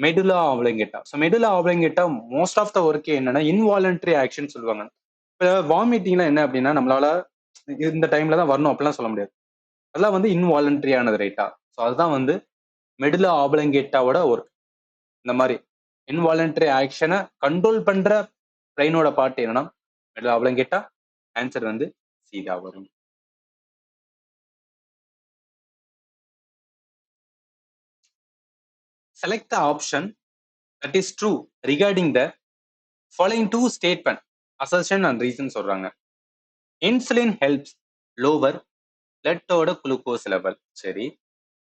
Medulla oblongata. So medulla oblongata most of the work என்னன்னா இன்வாலன்ட்ரி ஆக்ஷன் சொல்லுவாங்க. இப்போ வாமிட்டிங்லாம் என்ன அப்படின்னா நம்மளால இந்த டைம்ல தான் வரணும் அப்படிலாம் சொல்ல முடியாது. அதெல்லாம் வந்து இன்வாலன்ட்ரியானது ரைட்டா. ஸோ அதுதான் வந்து மெடுலா ஆப்லங்கேட்டாவோட ஒர்க். இந்த மாதிரி இன்வாலன்ட்ரி ஆக்ஷனை கண்ட்ரோல் பண்ற பிரெயினோட பார்ட் என்னன்னா மெடுலா ஆப்லங்கேட்டா. ஆன்சர் வந்து சீதா வரும். Select the option that is true regarding the following two statement, assertion and reason சொல்றாங்க. Insulin helps lower blood glucose level. சரி.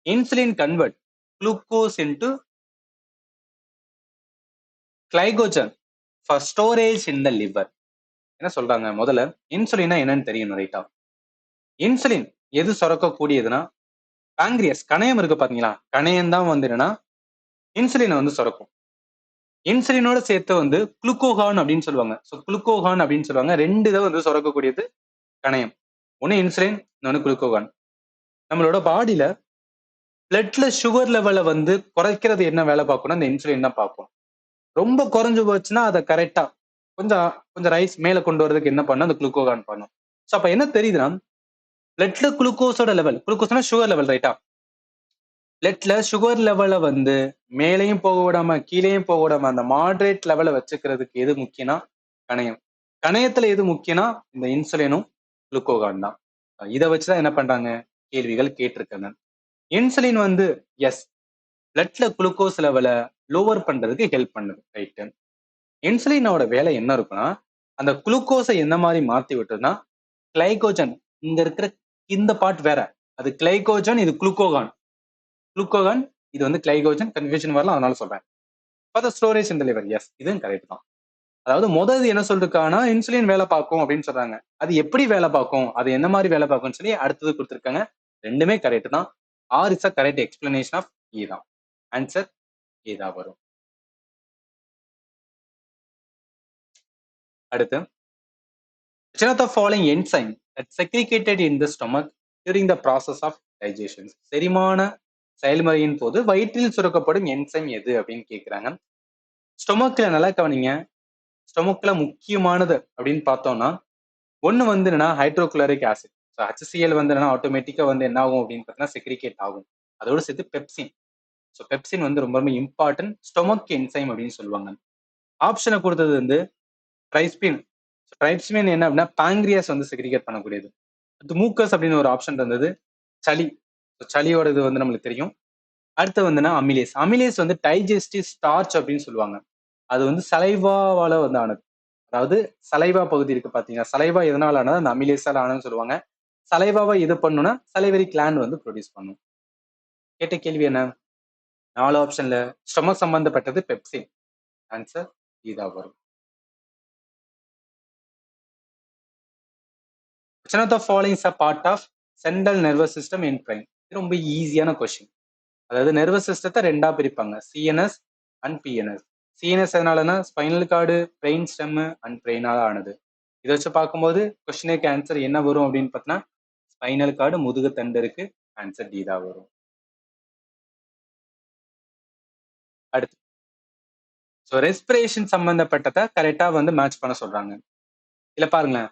Insulin convert glucose into glycogen for storage in the liver. என்ன சொல்றாங்க, முதல்ல இன்சுலினா என்னன்னு தெரியணும் ரைட்டா. இன்சுலின் எது சுரக்கக்கூடியதுன்னா பாங்கிரியஸ் கணையம் இருக்கு பாத்தீங்களா, கணையம் தான் வந்து என்னன்னா இன்சுலினை வந்து சுரக்கும். இன்சுலினோட சேர்த்து வந்து குளுக்கோகான் அப்படின்னு சொல்லுவாங்க. ஸோ குளுக்கோகான் அப்படின்னு சொல்லுவாங்க. 2 இதை வந்து சுரக்கக்கூடியது கணையம். ஒன்னு இன்சுலின், இன்னொன்னு குளுக்கோகான். நம்மளோட பாடியில பிளட்ல சுகர் லெவலை வந்து குறைக்கிறது என்ன வேலை பார்க்கணும், இந்த இன்சுலின் தான் பார்ப்போம். ரொம்ப குறைஞ்சு போச்சுன்னா அதை கரெக்டா கொஞ்சம் கொஞ்சம் ரைஸ் மேல கொண்டு வரதுக்கு என்ன பண்ணும், அந்த குளுக்கோகான் பண்ணும். ஸோ அப்ப என்ன தெரியுதுன்னா பிளட்ல குளுக்கோஸோட லெவல், குளுக்கோஸ்னா சுகர் லெவல் ரைட்டா. பிளட்ல சுகர் லெவலை வந்து மேலையும் போக விடாம கீழேயும் போக விடாம அந்த மாடரேட் லெவலை வச்சுக்கிறதுக்கு எது முக்கியம்னா கணையம். கணையத்துல எது முக்கியம்னா இந்த இன்சுலினும் குளுக்கோகான் தான். இதை வச்சுதான் என்ன பண்றாங்க கேள்விகள் கேட்டிருக்காங்க. இன்சுலின் வந்து எஸ் பிளட்ல குளுக்கோஸ் லெவலை லோவர் பண்றதுக்கு ஹெல்ப் பண்ணுது ரைட்டு. இன்சுலினோட வேலை என்ன இருக்குன்னா அந்த குளுக்கோஸை என்ன மாதிரி மாத்தி விட்டுதுன்னா கிளைகோஜன், இங்க இருக்கிற இந்த பார்ட் வேற, அது கிளைகோஜன், இது குளுக்கோகான். குளுக்கோகான் இது வந்து கிளைகோஜன், கன்ஃபியூஷன் வரலாம் அதனால சொல்றேன். For the storage in the liver. Yes, இதுவும் கரெக்ட் தான். அதாவது முதல் என்ன சொல்லிருக்காங்கன்னா இன்சுலின் வேலை பார்க்கும் அப்படின்னு சொல்றாங்க. அது எப்படி வேலை பார்க்கும், அது என்ன மாதிரி வேலை பார்க்கும்னு சொல்லி அடுத்தது கொடுத்துருக்காங்க. ரெண்டுமே கரெக்ட் தான். R is a correct explanation of E தான். ஆன்சர் இதான் வரும். அடுத்து, which one of the following enzyme that segregated in the stomach during the process of digestion? செரிமான செயல்முறையின் போது வயிற்றில் சுரக்கப்படும் என்சைம் எது அப்படின்னு கேக்குறாங்க. ஸ்டொமக்ல நல்லா கவனிங்க. ஸ்டொமக்ல முக்கியமானது அப்படின்னு பார்த்தோம்னா ஒண்ணு வந்து என்னன்னா ஹைட்ரோகுளோரிக் ஆசிட். ஸோ HCl வந்து என்னன்னா ஆட்டோமேட்டிக்கா வந்து என்ன ஆகும் அப்படின்னு பார்த்தீங்கன்னா செக்ரிகேட் ஆகும். அதோட சேர்த்து பெப்சின். ஸோ பெப்சின் வந்து ரொம்ப ரொம்ப இம்பார்ட்டன்ட் ஸ்டொமக் என்சைம் அப்படின்னு சொல்லுவாங்க. ஆப்ஷனை கொடுத்தது வந்து ட்ரைஸ்பின். ட்ரைஸ்பின் என்ன அப்படின்னா பாங்க்ரியாஸ் வந்து செக்ரிகேட் பண்ணக்கூடியது. அது மூக்கஸ் அப்படின்னு ஒரு ஆப்ஷன் இருந்தது. சளி. சளியோட இது வந்து நம்மளுக்கு தெரியும். அடுத்து வந்துன்னா அமிலேஸ். அமிலேஸ் வந்து டைஜஸ்டிவ் ஸ்டார்ச் அப்படின்னு சொல்லுவாங்க. அது வந்து சலைவாவால வந்து ஆனது. அதாவது சலைவா பகுதி இருக்கு பாத்தீங்கன்னா, சலைவா எதனால ஆனது? அந்த அமிலேஸால ஆனதுன்னு சொல்லுவாங்க. சலைவாவை இது பண்ணும்னா சலைவரி கிளாண்ட் வந்து ப்ரொடியூஸ் பண்ணும். கேட்ட கேள்வி என்ன? 4 ஆப்ஷன்ல ஸ்டொமக் சம்பந்தப்பட்டது பெப்சின். ஆன்சர் இதா வரும். Which one of the following is a part of central nervous system in brain? இது ரொம்ப ஈஸியான கொஸ்டின். அதாவது நர்வஸ் சிஸ்டத்தை ரெண்டா பிரிப்பாங்க, சிஎன்எஸ் அண்ட் பிஎன்எஸ். சிஎன்எஸ் எதனாலனா spinal cord, brain stem and பிரெயினால ஆனது. இதை வச்சு பார்க்கும்போது கொஸ்டினுக்கு ஆன்சர் என்ன வரும் அப்படின்னு பார்த்தீங்கன்னா ஸ்பைனல் கார்டு, முதுகு தண்டு இருக்கு. ஆன்சர் டி தான் வரும். அடுத்து, ஸோ ரெஸ்பிரேஷன் சம்பந்தப்பட்டதை கரெக்டா வந்து மேட்ச் பண்ண சொல்றாங்க. இல்ல பாருங்களேன்,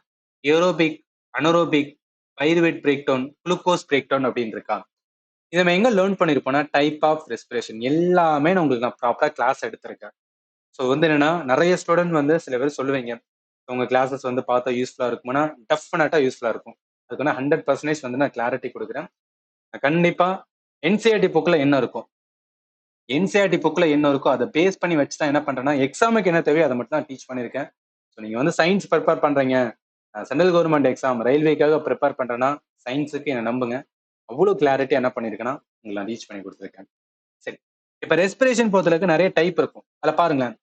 aerobic, anaerobic, pyruvate break down, glucose break down அப்படின்னு இருக்கா. இதை நம்ம எங்க லேர்ன் பண்ணிருப்போம்னா டைப் ஆஃப் ரெஸ்பிரேஷன் எல்லாமே நான் உங்களுக்கு நான் ப்ராப்பரா கிளாஸ் எடுத்திருக்கேன். ஸோ வந்து என்னன்னா நிறைய ஸ்டூடெண்ட் வந்து சில பேர் சொல்லுவீங்க உங்க கிளாஸஸ் வந்து பார்த்தா யூஸ்ஃபுல்லா இருக்கும்னா டெஃபினட்டா யூஸ்ஃபுல்லா இருக்கும். அதுக்கு வந்து 100% வந்து நான் கிளாரிட்டி கொடுக்குறேன். கண்டிப்பா என்சிஆர்டி புக்ல என்ன இருக்கும், என்சிஆர்டி புக்ல என்ன இருக்கோ அதை பேஸ் பண்ணி வச்சு தான் என்ன பண்றேன்னா எக்ஸாமுக்கு என்ன தேவையோ அதை மட்டும் தான் டீச் பண்ணியிருக்கேன். ஸோ நீங்க வந்து சயின்ஸ் ப்ரிப்பேர் பண்றீங்க, சென்ட்ரல் கவர்மெண்ட் எக்ஸாம் ரயில்வேக்காக ப்ரிப்பேர் பண்றேன்னா சயின்ஸுக்கு என்ன நம்புங்க. அவ்வளவு கிளாரிட்டி என்ன பண்ணிருக்கேன்னா உங்களை நான் ரீச் பண்ணி கொடுத்துருக்கேன். சரி, இப்ப ரெஸ்பிரேஷன் பொறுத்தளவுக்கு நிறைய டைப் இருக்கும். அதில் பாருங்களேன்,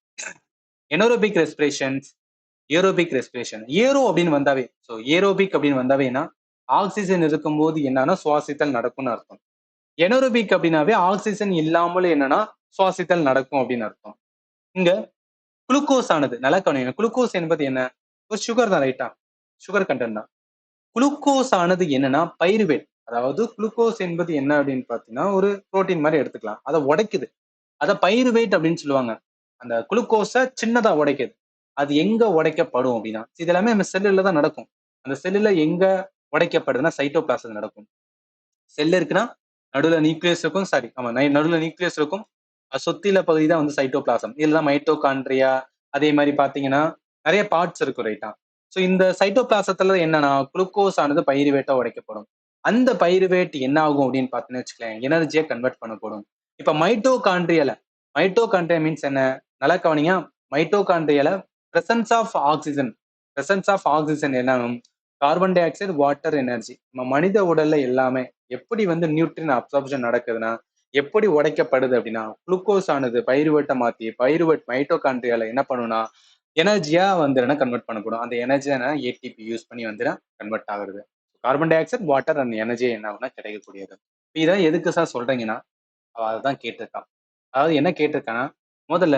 எனோரோபிக் ரெஸ்பிரேஷன்ஸ், ஏரோபிக் ரெஸ்பிரேஷன். ஏரோ அப்படின்னு வந்தாவே, ஸோ ஏரோபிக் அப்படின்னு வந்தாவேனா ஆக்சிஜன் இருக்கும்போது என்னன்னா சுவாசித்தல் நடக்கும்னு அர்த்தம். எனோரோபிக் அப்படின்னாவே ஆக்சிஜன் இல்லாமல் என்னன்னா சுவாசித்தல் நடக்கும் அப்படின்னு அர்த்தம். இங்க குளுக்கோஸ் ஆனது நல்லா கவனிங்க. குளுக்கோஸ் என்பது என்ன? ஒரு சுகர் தான், ரைட்டா? சுகர் கண்டென்ட் தான். குளுக்கோஸ் ஆனது என்னன்னா பைருவேட். அதாவது குளுக்கோஸ் என்பது என்ன அப்படின்னு பாத்தீங்கன்னா ஒரு புரோட்டீன் மாதிரி எடுத்துக்கலாம். அதை உடைக்குது. அதை பைருவேட் அப்படின்னு சொல்லுவாங்க. அந்த குளுக்கோஸை சின்னதா உடைக்குது. அது எங்க உடைக்கப்படும் அப்படின்னா இது எல்லாமே நம்ம செல்லுல தான் நடக்கும். அந்த செல்லுல எங்க உடைக்கப்படுதுன்னா சைட்டோபிளாசம் நடக்கும். செல் இருக்குன்னா நடுவுல நியூக்ளியஸ் இருக்கும். சாரி, ஆமா, நடுவுல நியூக்ளியஸ் இருக்கும். சுத்தில பகுதி தான் வந்து சைட்டோபிளாசம். இதுதான் மைட்டோகாண்ட்ரியா. அதே மாதிரி பாத்தீங்கன்னா நிறைய பார்ட்ஸ் இருக்கும், ரைட்டா? ஸோ இந்த சைட்டோபிளாசத்துல என்னன்னா குளுக்கோஸ் ஆனது பைருவேட்டா உடைக்கப்படும். அந்த பைருவேட் என்ன ஆகும் அப்படின்னு பார்த்தீங்கன்னு வச்சுக்கலாம், எனர்ஜியை கன்வெர்ட் பண்ணப்படும். இப்ப மைட்டோகாண்ட்ரியல, மைட்டோகாண்ட்ரியா மீன்ஸ் என்ன? நல்லா கவனிங்க. மைட்டோகாண்ட்ரியல presence of oxygen, presence of oxygen என்னன்னு carbon dioxide, water, energy. நம்ம மனித உடல்ல எல்லாமே எப்படி வந்து நியூட்ரின் அப்சார்ப்ஷன் நடக்குதுன்னா எப்படி உடைக்கப்படுது அப்படின்னா குளுக்கோஸ் ஆனது பைருவேட்டை மாத்தி பைருவேட் மைட்டோகாண்ட்ரியால என்ன பண்ணும்னா எனர்ஜியா வந்து கன்வெர்ட் பண்ணப்படும். அந்த எனர்ஜி ஏடிபி யூஸ் பண்ணி வந்து கன்வெர்ட் ஆகுறது. Carbon dioxide, water and energy என்ன ஆகும்னா கிடைக்கக்கூடியது. இதான் எதுக்கு சார் சொல்றீங்கன்னா அவ அதுதான் கேட்டிருக்கான். அதாவது என்ன கேட்டிருக்கான்னா முதல்ல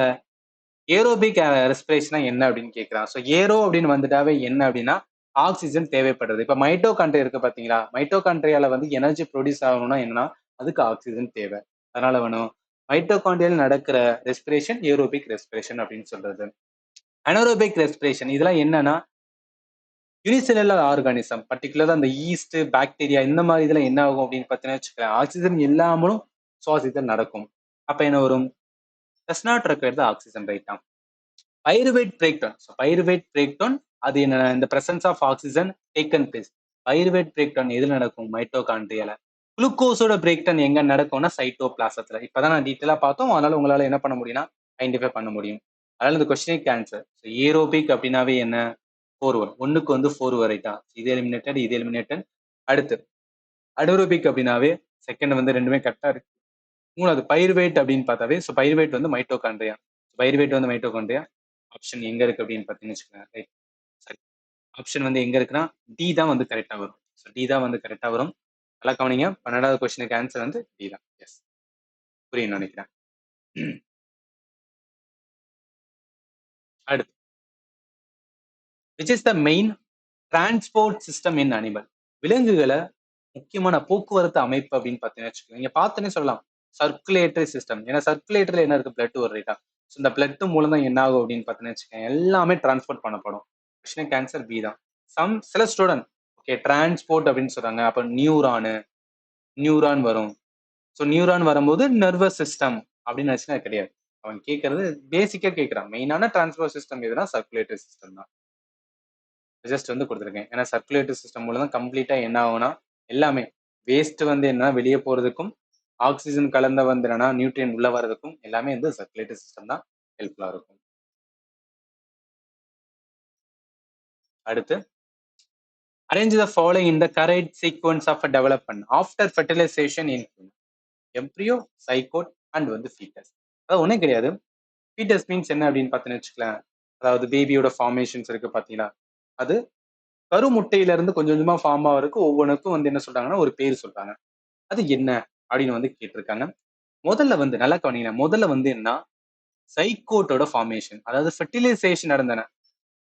ஏரோபிக் ரெஸ்பிரேஷனா என்ன அப்படின்னு கேட்கிறான். ஸோ ஏரோ அப்படின்னு வந்துட்டாவே என்ன அப்படின்னா ஆக்சிஜன் தேவைப்படுறது. இப்ப மைட்டோகாண்ட்ரியா இருக்கு பாத்தீங்களா, மைட்டோகாண்ட்ரியால வந்து எனர்ஜி ப்ரொடியூஸ் ஆகணும்னா என்னன்னா அதுக்கு ஆக்சிஜன் தேவை. அதனால வேணும் மைட்டோகாண்ட்ரியால நடக்கிற ரெஸ்பிரேஷன் ஏரோபிக் ரெஸ்பிரேஷன் அப்படின்னு சொல்றது. அனரோபிக் ரெஸ்பிரேஷன் இதெல்லாம் என்னன்னா யூனிசெல்லுலர் ஆர்கானிசம், பர்டிகுலரா அந்த ஈஸ்ட், பாக்டீரியா இந்த மாதிரி இதெல்லாம் என்ன ஆகும் அப்படின்னு பார்த்தீங்கன்னா வச்சுக்கலாம் ஆக்சிஜன் இல்லாமலும் சுவாசித்தல் நடக்கும். அப்ப என்ன வரும்? Does not require the oxygen, ரைட்டா? Pyruvate break down. So pyruvate break down அது என்ன? இந்த presence of oxygen taken place. Pyruvate break down எதுல நடக்கும்? மைட்டோகாண்ட்ரியால. குளுக்கோஸோட பிரேக் டவுன் எங்க நடக்கும்னா சைட்டோபிளாசத்துல. இப்பதான் நான் டீட்டெயிலா பார்த்தோம். அதனால உங்களால என்ன பண்ண முடியும்னா ஐடென்டிஃபை பண்ண முடியும். அதனால இந்த கொஸ்டினுக்கு ஆன்சர் ஏரோபிக் அப்படின்னாவே என்ன? 4 வரும். ஒண்ணுக்கு வந்து 4 வரைட்டா. இது எலிமினேட்டட், இது எலிமினேட்டட். அடுத்து அனரோபிக் அப்படின்னாவே செகண்ட் வந்து ரெண்டுமே கரெக்டா இருக்கு. மூணாவது பைருவேட் அப்படின்னு பார்த்தாவே ஸோ பைருவேட் வந்து மைட்டோகாண்ட்ரியா. பைருவேட் வந்து மைட்டோகாண்ட்ரியா. ஆப்ஷன் எங்க இருக்கு அப்படின்னு பார்த்தீங்கன்னு வச்சுக்கோங்க. ரைட், சரி. ஆப்ஷன் வந்து எங்க இருக்குன்னா டி தான் வந்து கரெக்டா வரும். ஸோ டி தான் வந்து கரெக்டா வரும். நல்லா கவனிங்க. 12வது கொஸ்டினுக்கு ஆன்சர் வந்து டி தான். எஸ், புரியும் நினைக்கிறேன். அடுத்து, which is the main transport system in animal? விலங்குகளை முக்கியமான போக்குவரத்து அமைப்பு அப்படின்னு பார்த்தீங்கன்னு வச்சுக்கோங்க. நீங்க பார்த்தோன்னே சொல்லலாம் சர்க்குலேட்டரி சிஸ்டம். ஏன்னா சர்க்குலேட்டர்ல என்ன இருக்கு? பிளட் ஒரு ரைட்டா. ஸோ இந்த பிளட் மூலம் தான் என்ன ஆகும் அப்படின்னு பார்த்தீங்கன்னு வச்சுக்கோங்க, எல்லாமே டிரான்ஸ்போர்ட் பண்ணப்படும். கொஸ்டினுக்கு ஆன்சர் பி தான். சில ஸ்டூடெண்ட் ஓகே டிரான்ஸ்போர்ட் அப்படின்னு சொல்றாங்க. அப்ப நியூரான் வரும். ஸோ நியூரான் வரும்போது நர்வஸ் சிஸ்டம் அப்படின்னு நினைச்சுன்னா கிடையாது. அவன் கேட்கறது பேசிக்கா கேட்கறான். மெயினான டிரான்ஸ்போர்ட் சிஸ்டம் எதுனா சர்க்குலேட்டரி சிஸ்டம் தான். ஜஸ்ட் வந்து கொடுத்துருக்கேன். ஏன்னா சர்க்குலேட்டரி சிஸ்டம் மூலம் தான் கம்ப்ளீட்டா என்ன ஆகும்னா எல்லாமே வேஸ்ட் வந்து என்ன வெளியே போறதுக்கும், ஆக்சிஜன் கலந்த வந்து என்னன்னா நியூட்ரியன் உள்ள வர்றதுக்கும் எல்லாமே வந்து சர்க்குலேட்டரி சிஸ்டம் தான் ஹெல்ப்ஃபுல்லா இருக்கும். அடுத்து, arrange the following in the correct sequence of development after fertilization in embryo, zygote and வந்து ஃபீட்டஸ். அதாவது ஒன்றும் கிடையாது. ஃபீட்டஸ் மீன்ஸ் என்ன அப்படின்னு பார்த்தீங்கன்னு வச்சுக்கலாம். அதாவது பேபியோட ஃபார்மேஷன்ஸ் இருக்கு பார்த்தீங்களா, அது கருமுட்டையில இருந்து கொஞ்சம் கொஞ்சமா ஃபார்ம் ஆகிறதுக்கு ஒவ்வொன்றுக்கும் வந்து என்ன சொல்றாங்கன்னா ஒரு பேர் சொல்றாங்க. அது என்ன அப்படின்னு வந்து கேட்டிருக்காங்க. முதல்ல வந்து நல்லா கவனிங்க. முதல்ல வந்து என்ன, சைகோட்டோட ஃபார்மேஷன், அதாவது ஃபெர்டிலைசேஷன் நடந்தன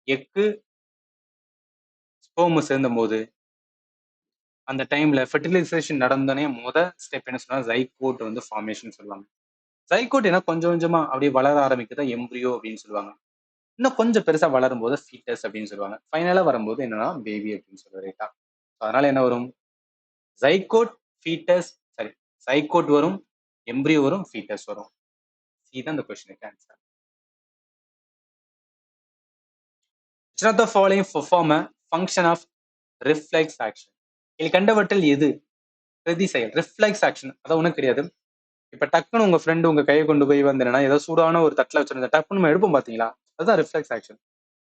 எக்கு ஸ்போம் சேர்ந்தும் போது அந்த டைம்ல ஃபெர்டிலைசேஷன் நடந்தனே ஸ்டெப் என்ன சொன்னா ஜைகோட் வந்து ஃபார்மேஷன் சொல்லுவாங்க. ஜைகோட் என்ன கொஞ்சம் கொஞ்சமா அப்படியே வளர ஆரம்பிக்குதா எம்ப்ரியோ அப்படின்னு சொல்லுவாங்க. இன்னும் கொஞ்சம் பெருசா வளரும் போது ஃபீட்டஸ் அப்படின்னு சொல்லுவாங்க. ஃபைனலா வரும்போது என்னன்னா பேபி அப்படின்னு சொல்லுவாங்க ரைட்டா. அதனால என்ன வரும்? ஜைகோட், ஃபீட்டஸ், சாரி, சைகோட் வரும், எம்ப்ரியோ வரும், ஃபீட்டஸ் வரும். இதுதான் இந்த கொஸ்டினுக்கு answer. Which of the following perform a function of reflex action? இதில் கண்டவற்றில் எது பிரதி செயல்? ரிஃப்ளெக்ஸ் ஆக்ஷன் அதான் ஒன்றும் கிடையாது. இப்ப டக்குன்னு உங்க ஃப்ரெண்டு உங்க கையை கொண்டு போய் வந்து என்னன்னா ஏதோ சூடான ஒரு தட்டில் வச்சிருந்த டக்குன்னு நம்ம எடுப்போம் பாத்தீங்களா, அதுதான் ரிஃப்ளெக்ஸ் ஆக்ஷன்.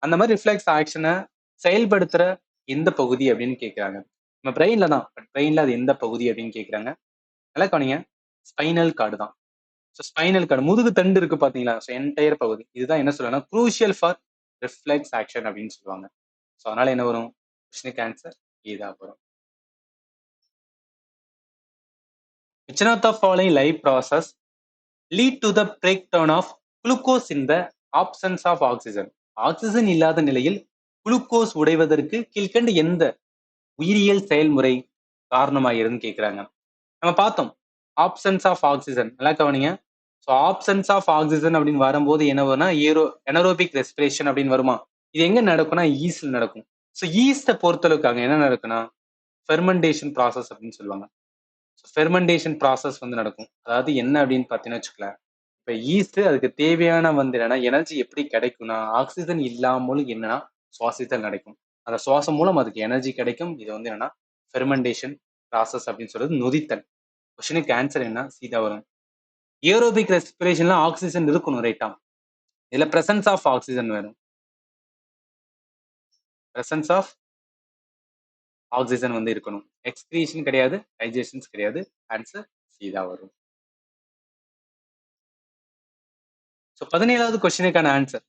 அந்த மாதிரி ரிஃப்ளெக்ஸ் ஆக்ஷனை செயல்படுத்துற எந்த பகுதி அப்படின்னு கேட்கிறாங்க. நம்ம பிரெயின்ல தான், பட் பிரெயின்ல அது எந்த பகுதி அப்படின்னு கேட்கிறாங்க. நல்லா கவனிங்க, ஸ்பைனல் கார்டு தான். ஸோ ஸ்பைனல் கார்டு முதுகு தண்டு இருக்கு பாத்தீங்களா, ஸோ என்டையர் பகுதி இதுதான் என்ன சொல்லலாம் குரூஷியல் ஃபார் ரிஃப்ளெக்ஸ் ஆக்ஷன் அப்படின்னு சொல்லுவாங்க. ஸோ அதனால என்ன வரும்? கொஸ்டினுக்கு ஆன்சர் ஏதா வரும். Which of the following life process lead to the breakdown of glucose in the absence of oxygen? Oxygen இல்லாத நிலையில் குளுக்கோஸ் உடைவதற்கு கீழ்கண்ட எந்த உயிரியல் செயல்முறை காரணமாகிறதுன்னு கேட்கிறாங்க. நம்ம பார்த்தோம் ஆப்சன்ஸ் ஆஃப் ஆக்சிஜன், நல்லா கவனிங்க. ஸோ ஆப்சன்ஸ் ஆஃப் ஆக்சிஜன் அப்படின்னு வரும்போது என்ன வரும்னா எனரோபிக் ரெஸ்பிரேஷன் அப்படின்னு வருமா. இது எங்க நடக்கும்னா ஈஸ்ட்ல நடக்கும். ஸோ ஈஸ்ட பொறுத்தளவுக்கு அங்க என்ன நடக்குன்னா ஃபெர்மெண்டேஷன் ப்ராசஸ் அப்படின்னு சொல்லுவாங்க. ஃபெர்மெண்டேஷன் ப்ராசஸ் வந்து நடக்கும். அதாவது என்ன அப்படின்னு பார்த்தீங்கன்னு வச்சுக்கலாம், இப்ப ஈஸ்ட் அதுக்கு தேவையான வந்து என்னன்னா எனர்ஜி எப்படி கிடைக்கும்னா ஆக்சிஜன் இல்லாமல் என்னன்னா சுவாசித்தல் நடக்கும். அந்த சுவாசம் மூலம் அதுக்கு எனர்ஜி கிடைக்கும். இது வந்து என்னன்னா ஃபெர்மெண்டேஷன் ப்ராசஸ் அப்படின்னு சொல்றது நொதித்தல். கொஸ்டினுக்கு ஆன்சர் என்ன சீதா வரும். ஏரோபிக் ரெஸ்பிரேஷன்ல ஆக்சிஜன் இருக்கணும் ரைட்டா. இதுல பிரசன்ஸ் ஆஃப் ஆக்சிஜன் வேணும். பிரசன்ஸ் ஆஃப் ஆக்சிஜன் வந்து இருக்கணும். எக்ஸ்கிரீஷன் கிடையாது, டைஜஷன்ஸ் கிடையாது. ஆன்சர் சீதா வரும். ஸோ 17வது கொஸ்டினுக்கான ஆன்சர்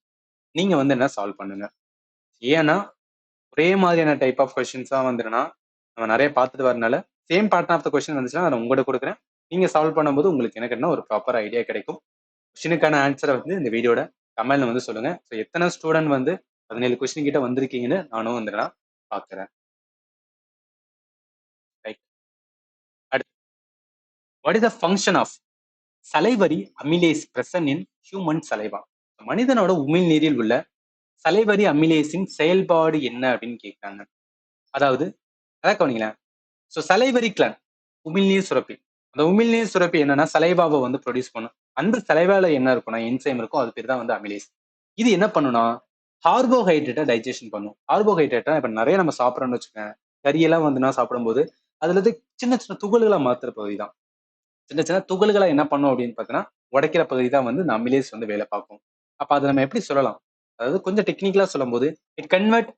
நீங்க வந்து என்ன சால்வ் பண்ணுங்க. ஏன்னா ஒரே மாதிரியான டைப் ஆஃப் கொஸ்டின்ஸ் தான் வந்துருன்னா நம்ம நிறைய பார்த்துட்டு வரனால same pattern of the question வந்துச்சுன்னா நான் உங்கள்கிட்ட கொடுக்குறேன். நீங்க சால்வ் பண்ணும்போது உங்களுக்கு எனக்கு என்ன ஒரு ப்ராப்பர் ஐடியா கிடைக்கும். கொஸ்டினுக்கான ஆன்சரை வந்து இந்த வீடியோட கமெண்ட்ல வந்து சொல்லுங்க. ஸோ எத்தனை ஸ்டூடெண்ட் வந்து 17 கொஸ்டின் கிட்ட வந்திருக்கீங்கன்னு நானும் வந்து நான் பார்க்குறேன். ரைட். அடுத்து, what is the function of salivary amylase present in human saliva? மனிதனோட உமிழ்நீரில் உள்ள சலைவரி அமிலேஸின் செயல்பாடு என்ன அப்படின்னு கேட்கிறாங்க. அதாவது அதான் கவனிங்களேன். ஸோ சலைவரி கிளான் உமிழ்நீர் சுரப்பி. அந்த உமிழ்நீர் சுரப்பி என்னன்னா சலைவாவை வந்து ப்ரொடியூஸ் பண்ணும். அந்த சலைவால என்ன இருக்கும்னா என்சைம் இருக்கும், அது பேர் தான் வந்து அமிலேஸ். இது என்ன பண்ணுனா கார்போஹைட்ரேட்டை டைஜஷன் பண்ணும். கார்போஹைட்ரேட்டை இப்ப நிறைய நம்ம சாப்பிட்றோம்னு வச்சுக்கோங்க, கறியெல்லாம் வந்து நான் சாப்பிடும்போது அதுல இருந்து சின்ன சின்ன துகள்களா மாத்துற பகுதி தான். சின்ன சின்ன துகள்களா என்ன பண்ணும் அப்படின்னு பார்த்தீங்கன்னா உடைக்கிற பகுதி தான் வந்து இந்த அமிலேஸ் வந்து வேலை பார்க்கும். அப்ப அதை நம்ம எப்படி சொல்லலாம்? அதாவது கொஞ்சம் டெக்னிக்கலா சொல்லும்போது it convert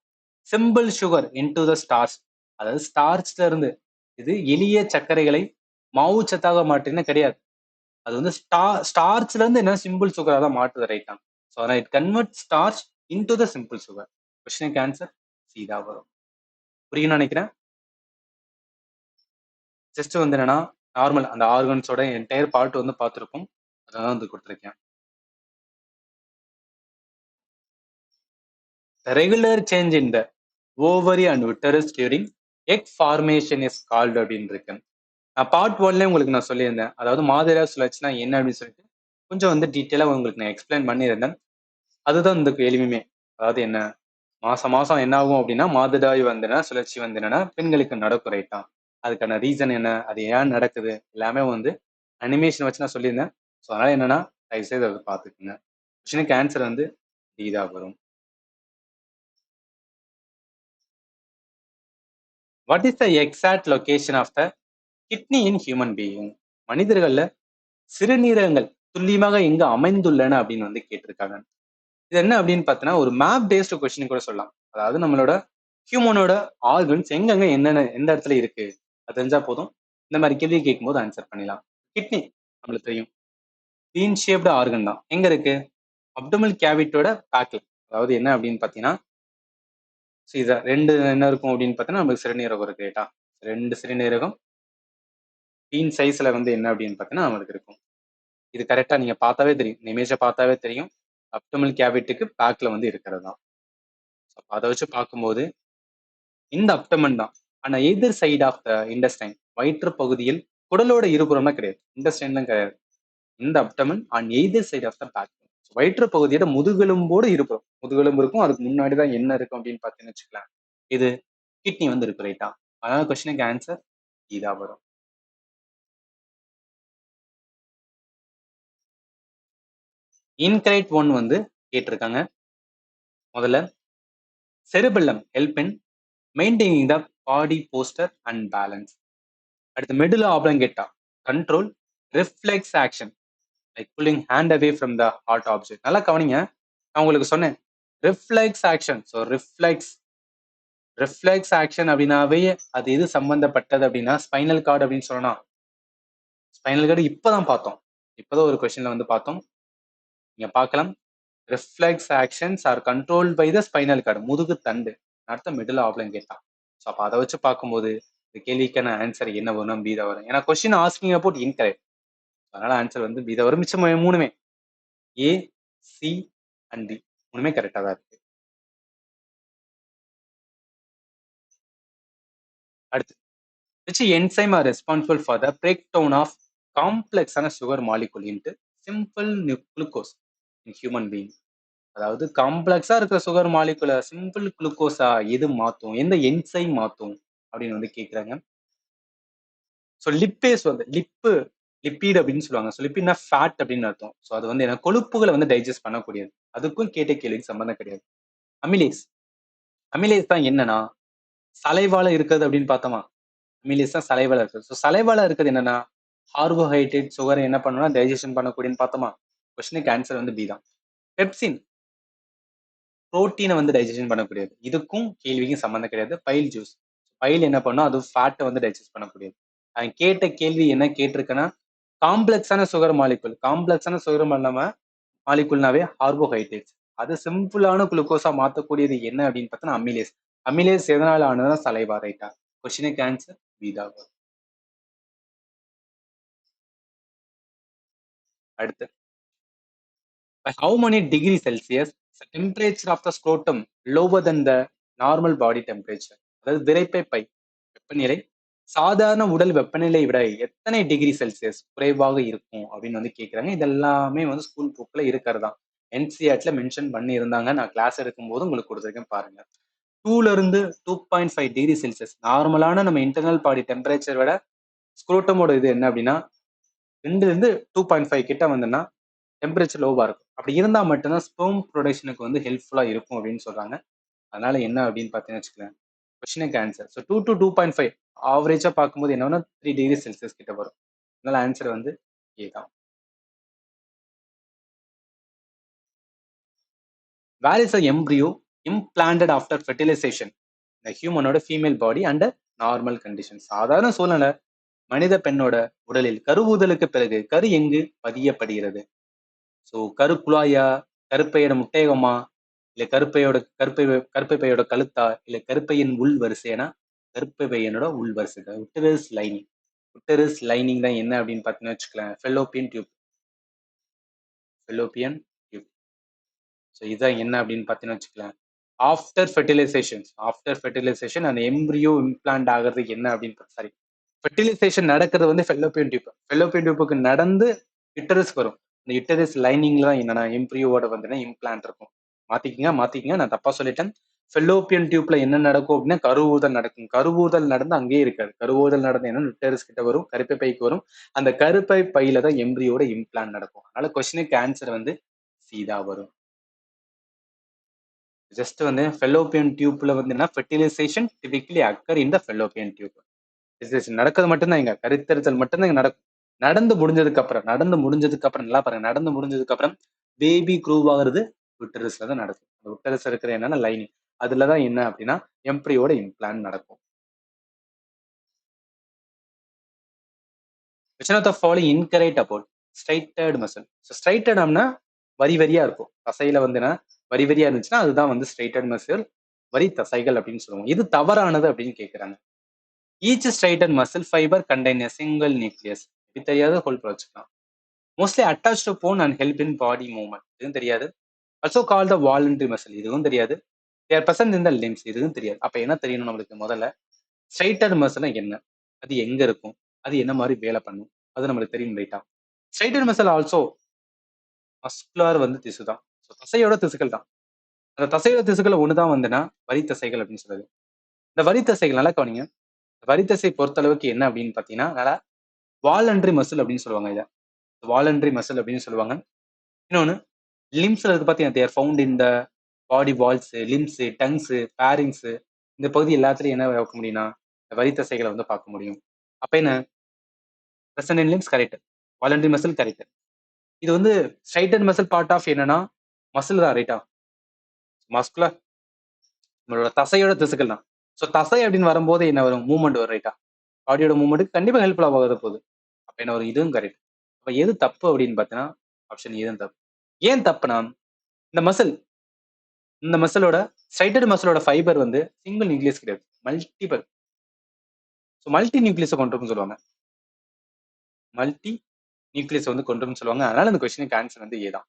simple sugar into the starch. அதாவது ஸ்டார்ச்ல இருந்து இது எளிய சர்க்கரைகளை மாவுச்சத்தாக மாற்றின கிடையாது. அது வந்து ஸ்டார்ச்ல இருந்து என்ன சிம்பிள் சுகரா தான் மாற்றுது ரைட்டா. ஸோ அதான் it convert starch into the simple sugar. கொஸ்டினுக்கு ஆன்சர் சீதா வரும். புரியும்னு நினைக்கிறேன். ஜஸ்ட் வந்து என்னன்னா நார்மல் அந்த ஆர்கன்ஸோட என்டையர் பார்ட் வந்து பார்த்துருக்கும். அதான் வந்து கொடுத்துருக்கேன். The regular change in the ovary and uterus during egg formation is called அப்படின்னு இருக்கு. நான் பார்ட் ஒன்ல உங்களுக்கு நான் சொல்லியிருந்தேன். அதாவது மாதவிடாய் சுழற்சினா என்ன அப்படின்னு சொல்லிட்டு கொஞ்சம் வந்து டீட்டெயிலா உங்களுக்கு நான் எக்ஸ்பிளைன் பண்ணியிருந்தேன். அதுதான் இந்த கேள்வியுமே. அதாவது என்ன மாசம் மாசம் என்ன ஆகும் அப்படின்னா மாதவிடாய் வந்துனா சுழற்சி வந்துனா பெண்களுக்கு நடக்கும் ரைட்டா. அதுக்கான ரீசன் என்ன, அது ஏன் நடக்குது எல்லாமே வந்து அனிமேஷன் வச்சு நான் சொல்லியிருந்தேன். ஸோ அதனால என்னன்னா தயவு செய்து அதை பார்த்துக்குங்க. கொஸ்டினுக்கு ஆன்சர் வந்து இதா வரும். What is the exact location of the kidney in human being? மனிதர்கள்ல சிறுநீரகங்கள் துல்லியமாக எங்க அமைந்துள்ளன அப்படின்னு வந்து கேட்டிருக்காங்க. இது என்ன அப்படின்னு பார்த்தீங்கன்னா ஒரு மேப் பேஸ்டு கொஸ்டின் கூட சொல்லலாம். அதாவது நம்மளோட ஹியூமனோட ஆர்கன்ஸ் எங்கெங்க என்னென்ன எந்த இடத்துல இருக்கு அது தெரிஞ்சா போதும். இந்த மாதிரி கேள்வி கேட்கும்போது ஆன்சர் பண்ணிடலாம். கிட்னி நம்மளுக்கு தெரியும், பீன் ஷேப்டு ஆர்கன் தான். எங்க இருக்கு? அப்டமல் கேவிட்டோட பேக்ல. அதாவது என்ன அப்படின்னு பார்த்தீங்கன்னா இதை ரெண்டு என்ன இருக்கும் அப்படின்னு பார்த்தீங்கன்னா நமக்கு சிறுநீரகம் இருக்கு ரைட்டா. ரெண்டு சிறுநீரகம் பீன் சைஸ்ல வந்து என்ன அப்படின்னு பார்த்தீங்கன்னா நம்மளுக்கு இருக்கும். இது கரெக்டா நீங்க பார்த்தாவே தெரியும், இமேஜை பார்த்தாவே தெரியும் அப்டமல் கேவிட்டுக்கு பேக்ல வந்து இருக்கிறது தான். அதை வச்சு பார்க்கும்போது இந்த அப்டமன் தான். ஆனா எதிர் சைட் ஆஃப் த இண்டஸ்டைன் வயிற்று பகுதியில் குடலோட இருபுறம்னா கிடையாது, இண்டஸ்டைன்லாம் கிடையாது. இந்த abdomen on either side of the back. வயிற்று பகுதியோட முதுகெலும்போடு இருபுறம் முதுகெலும்பு இருக்கும், அதுக்கு முன்னாடி தான் என்ன இருக்கும் அப்படின்னு பார்த்தீங்கன்னு வச்சுக்கலாம். இது கிட்னி வந்து இருக்கு ரைட்டா. அதனால கொஸ்டினுக்கு ஆன்சர் இதா வரும். இன்கரெக்ட் ஒன் வந்து கேட்டிருக்காங்க. முதல்ல cerebellum help in maintaining the body posture and balance. அடுத்து medulla oblongata control reflex action like pulling hand away from the hot object. நல்லா கவனிங்க, நான் உங்களுக்கு சொன்னேன் reflex action. So reflex action அப்படின்னாவே அது எது சம்பந்தப்பட்டது அப்படின்னா ஸ்பைனல் கார்டு அப்படின்னு சொல்லணும். ஸ்பைனல் கார்டு இப்பதான் பார்த்தோம், இப்பதான் ஒரு கொஸ்டின்ல வந்து பார்த்தோம். நீங்க பார்க்கலாம், reflex actions are control by the spinal cord, முதுகு தண்டு, அடுத்த மிடில் ஆப்ளங்கேட்டா. ஸோ அப்போ அதை வச்சு பார்க்கும்போது இந்த கேள்விக்கான ஆன்சர் என்ன வரும்? பி தான் வரும். ஏன்னா கொஸ்டின் ஆஸ்கிங் அபவுட் இன்கரெக்ட், அதனால ஆன்சர் வந்து பி தான் வரும். மிச்சம் மூணுமே ஏ சி அண்ட் டி மூணுமே கரெக்டா தான் இருக்கு. அடுத்து which enzyme are responsible for the breakdown of காம்ப்ளெக்ஸான sugar molecule into simple glucose in human being. அதாவது காம்ப்ளெக்ஸா இருக்கிற சுகர் மாலிகுல சிம்பிள் குளுக்கோஸா எது மாத்தும், எந்த என்சைம் மாத்தும் அப்படின்னு வந்து கேட்குறாங்க. ஸோ லிப்பேஸ் வந்து லிப்பீடு அப்படின்னு சொல்லுவாங்க. ஸோ லிப்பிட்னா ஃபேட் அப்படின்னு அர்த்தம். ஸோ அது வந்து என்ன கொழுப்புகளை வந்து டைஜஸ்ட் பண்ணக்கூடியது. அதுக்கும் கேட்ட கேள்விக்கு சம்மந்தம் கிடையாது. அமிலேஸ் அமிலேஸ் தான் என்னன்னா சலைவால இருக்கிறது அப்படின்னு பார்த்தோமா, அமிலேஸ் தான் சலைவால இருக்குது. ஸோ சலைவால இருக்கிறது என்னன்னா கார்போஹைட்ரேட் சுகரை என்ன பண்ணணும்னா டைஜஷன் பண்ணக்கூடியன்னு பார்த்தோமா. கொஸ்டினுக்கு ஆன்சர் வந்து பி தான். பெப்சின் புரோட்டீனை வந்து டைஜஷன் பண்ணக்கூடியது. இதுக்கும் கேள்விக்கும் சம்மந்தம் கிடையாது. பைல் ஜூஸ் பைல் என்ன பண்ணும், அது ஃபேட்டை வந்து டைஜஸ்ட் பண்ணக்கூடியது. அவன் கேட்ட கேள்வி என்ன கேட்டிருக்குன்னா காம்ப்ளெக்ஸான சுகர் மாலிகுல். காம்ப்ளெக்ஸான சுகர் மாலிகுல்னாவே கார்போஹைட்ரேட்ஸ். அது சிம்பிளான குளுக்கோஸா மாத்தக்கூடியது என்ன அப்படின்னு பார்த்தோன்னா அமிலேஸ். அமிலேஸ் எதனால ஆனதுன்னா சலைவா ரைட்டா. கொஸ்டினுக்கு ஆன்சர் பி தான். அடுத்து by how many degree Celsius is the temperature of the scrotum lower than the normal body temperature? அதாவது விரைப்பை பை வெப்பநிலை சாதாரண உடல் வெப்பநிலை விட எத்தனை டிகிரி செல்சியஸ் குறைவாக இருக்கும் அப்படின்னு வந்து கேட்குறாங்க. இதெல்லாமே வந்து ஸ்கூல் புக்ல இருக்கிறது தான். என்சிஆர்டில மென்ஷன் பண்ணி இருந்தாங்க. நான் கிளாஸ் எடுக்கும்போது உங்களுக்கு கொடுத்துருக்கேன் பாருங்க. 2ல இருந்து 2.5 டிகிரி செல்சியஸ் நார்மலான நம்ம இன்டர்னல் பாடி டெம்பரேச்சர் விட ஸ்க்ரோட்டமோட இது என்ன அப்படின்னா 2ல இருந்து 2.5 கிட்ட வந்துன்னா டெம்பரேச்சர் லோவா இருக்கும். அப்படி இருந்தா மட்டும்தான் ஸ்பெர்ம் ப்ரொடக்ஷனுக்கு வந்து ஹெல்ப்ஃபுல்லா இருக்கும் அப்படின்னு சொல்றாங்க. அதனால என்ன அப்படின்னு பார்த்தீங்கன்னு வச்சுக்கோங்க, கொஸ்டினுக்கு ஆன்சர் ஸோ 2 to 2.5 ஆவரேஜா பார்க்கும்போது என்னன்னா 3 டிகிரி செல்சியஸ் கிட்ட வரும். அதனால ஆன்சர் வந்து ஏ தான். Where is a embryo implanted after fertilization இந்த ஹியூமனோட female body and normal condition. சாதாரண சூழ்நிலை மனித பெண்ணோட உடலில் கருவுதலுக்கு பிறகு கரு எங்கு பதியப்படுகிறது? ஸோ கருக்குழாயா, கருப்பையோட முட்டையகமா, இல்ல கருப்பை பையோட கழுத்தா, இல்ல கருப்பையின் உள் வரிசைனா கருப்பை பையனோட உள் வரிசை உட்டரஸ் லைனிங். உட்டரஸ் லைனிங் தான் என்ன அப்படின்னு பார்த்தீங்கன்னு வச்சுக்கலாம் Fallopian tube. Fallopian tube. So இதுதான் என்ன அப்படின்னு பார்த்தீங்கன்னு வச்சுக்கலாம் ஆஃப்டர் ஃபெர்டிலைசேஷன் அந்த எம்ப்ரியோ இம்ப்ளான்ட் ஆகிறது என்ன அப்படின்னு சாரி, ஃபெர்டிலைசேஷன் நடக்கிறது வந்து ஃபெல்லோபியன் டியூப்புக்கு நடந்து யுட்டரஸ் வரும். இந்த யுட்டரஸ் லைனிங்ல தான் என்னன்னா எம்ப்ரியோட வந்து இம்ப்ளான்ட் இருக்கும். மாத்திக்கங்க நான் தப்பா சொல்லிட்டேன். ஃபெல்லோப்பியன் டியூப்ல என்ன நடக்கும் அப்படின்னா கருவுறுதல் நடக்கும். கருவுறுதல் நடந்து அங்கேயே இருக்காது. கருவுறுதல் நடந்து என்ன யுட்டரஸ் கிட்ட வரும், கருப்பை பைக்கு வரும். அந்த கருப்பை பையில தான் எம்ப்ரியோட இம்ப்ளான்ட் நடக்கும். அதனால கொஸ்டினுக்கு ஆன்சர் வந்து சி தான் வரும். ஜஸ்ட் வந்து ஃபெல்லோப்பியன் டியூப்ல வந்து என்ன fertilization typically occur in the fallopian tube. நடக்கிறது மட்டும்தான் இங்க கருத்தரித்தல் மட்டும்தான் இங்க நடக்கும். நடந்து முடிஞ்சதுக்கு அப்புறம் நல்லா பாருங்க, நடந்து முடிஞ்சதுக்கு அப்புறம் பேபி க்ரூவ் ஆகுறது யுட்டரஸ்ல தான் நடக்கும். அந்த யுட்டரஸ் இருக்கிற என்னன்னா லைனிங், அதுலதான் என்ன அப்படின்னா எம்ப்ரியோட இம்ப்ளான்ட் நடக்கும். Which of the following incorrect about striated muscle? So striated அப்படின்னா வரி வரியா இருக்கும். தசையில வந்து வரி வரியா இருந்துச்சுன்னா அதுதான் வந்து striated muscle, வரி தசைகள் அப்படின்னு சொல்லுவோம். இது தவறானது அப்படின்னு கேட்கிறாங்க. Each striated muscle fiber contain a single nucleus. இது தெரியாத ஹோல் வச்சுக்கலாம். Mostly attached to bone and help in body movement. இதுவும் தெரியாது. Also called the voluntary muscle. இதுவும் தெரியாது. They are present in the limbs. இதுவும் தெரியாது. அப்ப என்ன தெரியணும் நம்மளுக்கு முதல்ல? striated muscle என்ன? அது எங்க இருக்கும்? அது என்ன மாதிரி வேலை பண்ணும்? அது நம்மளுக்கு தெரியும் ரைட்டா? striated muscle also muscular வந்து திசு தான். தசையோட திசுக்கள் தான். அந்த தசையோட திசுக்கள் ஒண்ணுதான் வந்துன்னா வரி தசைகள் அப்படின்னு சொல்றது. இந்த வரி தசைகள் நல்லா கவனிங்க. வரி தசை பொறுத்த அளவுக்கு என்ன அப்படின்னு பாத்தீங்கன்னா நல்லா வாலண்டரி மசில் அப்படின்னு சொல்லுவாங்க. இதை வாலண்டரி மசில் அப்படின்னு சொல்லுவாங்க. இன்னொன்னு லிம்ஸ்ல இருக்கு பாத்தீங்கன்னா there found in the body walls, limbs, tongues, pharynx, இந்த பகுதி எல்லாத்துலயும் என்ன பார்க்க முடியும்னா வரி தசைகளை வந்து பார்க்க முடியும். அப்ப என்ன present in limbs correct, voluntary muscle correct. இது வந்து ஸ்ட்ரைட்டட் மசில் பார்ட் ஆஃப் என்னன்னா மசில் தான் ரைட்டா, மஸ்குலர் நம்மளோட தசையோட திசுக்கள் தான். ஸோ தசை அப்படின்னு வரும்போது என்ன வரும், மூவ்மெண்ட் வரும் ரைட்டா. பாடியோட மூவ்மெண்ட்டுக்கு கண்டிப்பா ஹெல்ப்ஃபுல்லா ஆகுது போகுது. அப்ப என்ன வரும், இதுவும் கரெக்ட். அப்ப எது தப்பு அப்படின்னு பார்த்தீங்கன்னா ஆப்ஷன் ஏ தான் தப்பு. ஏன் தப்புனா இந்த மசிலோட ஸ்ட்ரைட்டட் மசிலோட ஃபைபர் வந்து சிங்கிள் நியூக்ளியஸ் கிடையாது, மல்டிபிள். ஸோ மல்டி நியூக்ளியஸை கொண்டிருக்குன்னு சொல்லுவாங்க. மல்டி நியூக்ளியஸ் வந்து கொண்டிருக்குன்னு சொல்லுவாங்க. அதனால இந்த கொஸ்டினுக்கு ஆன்சர் வந்து ஏ தான்.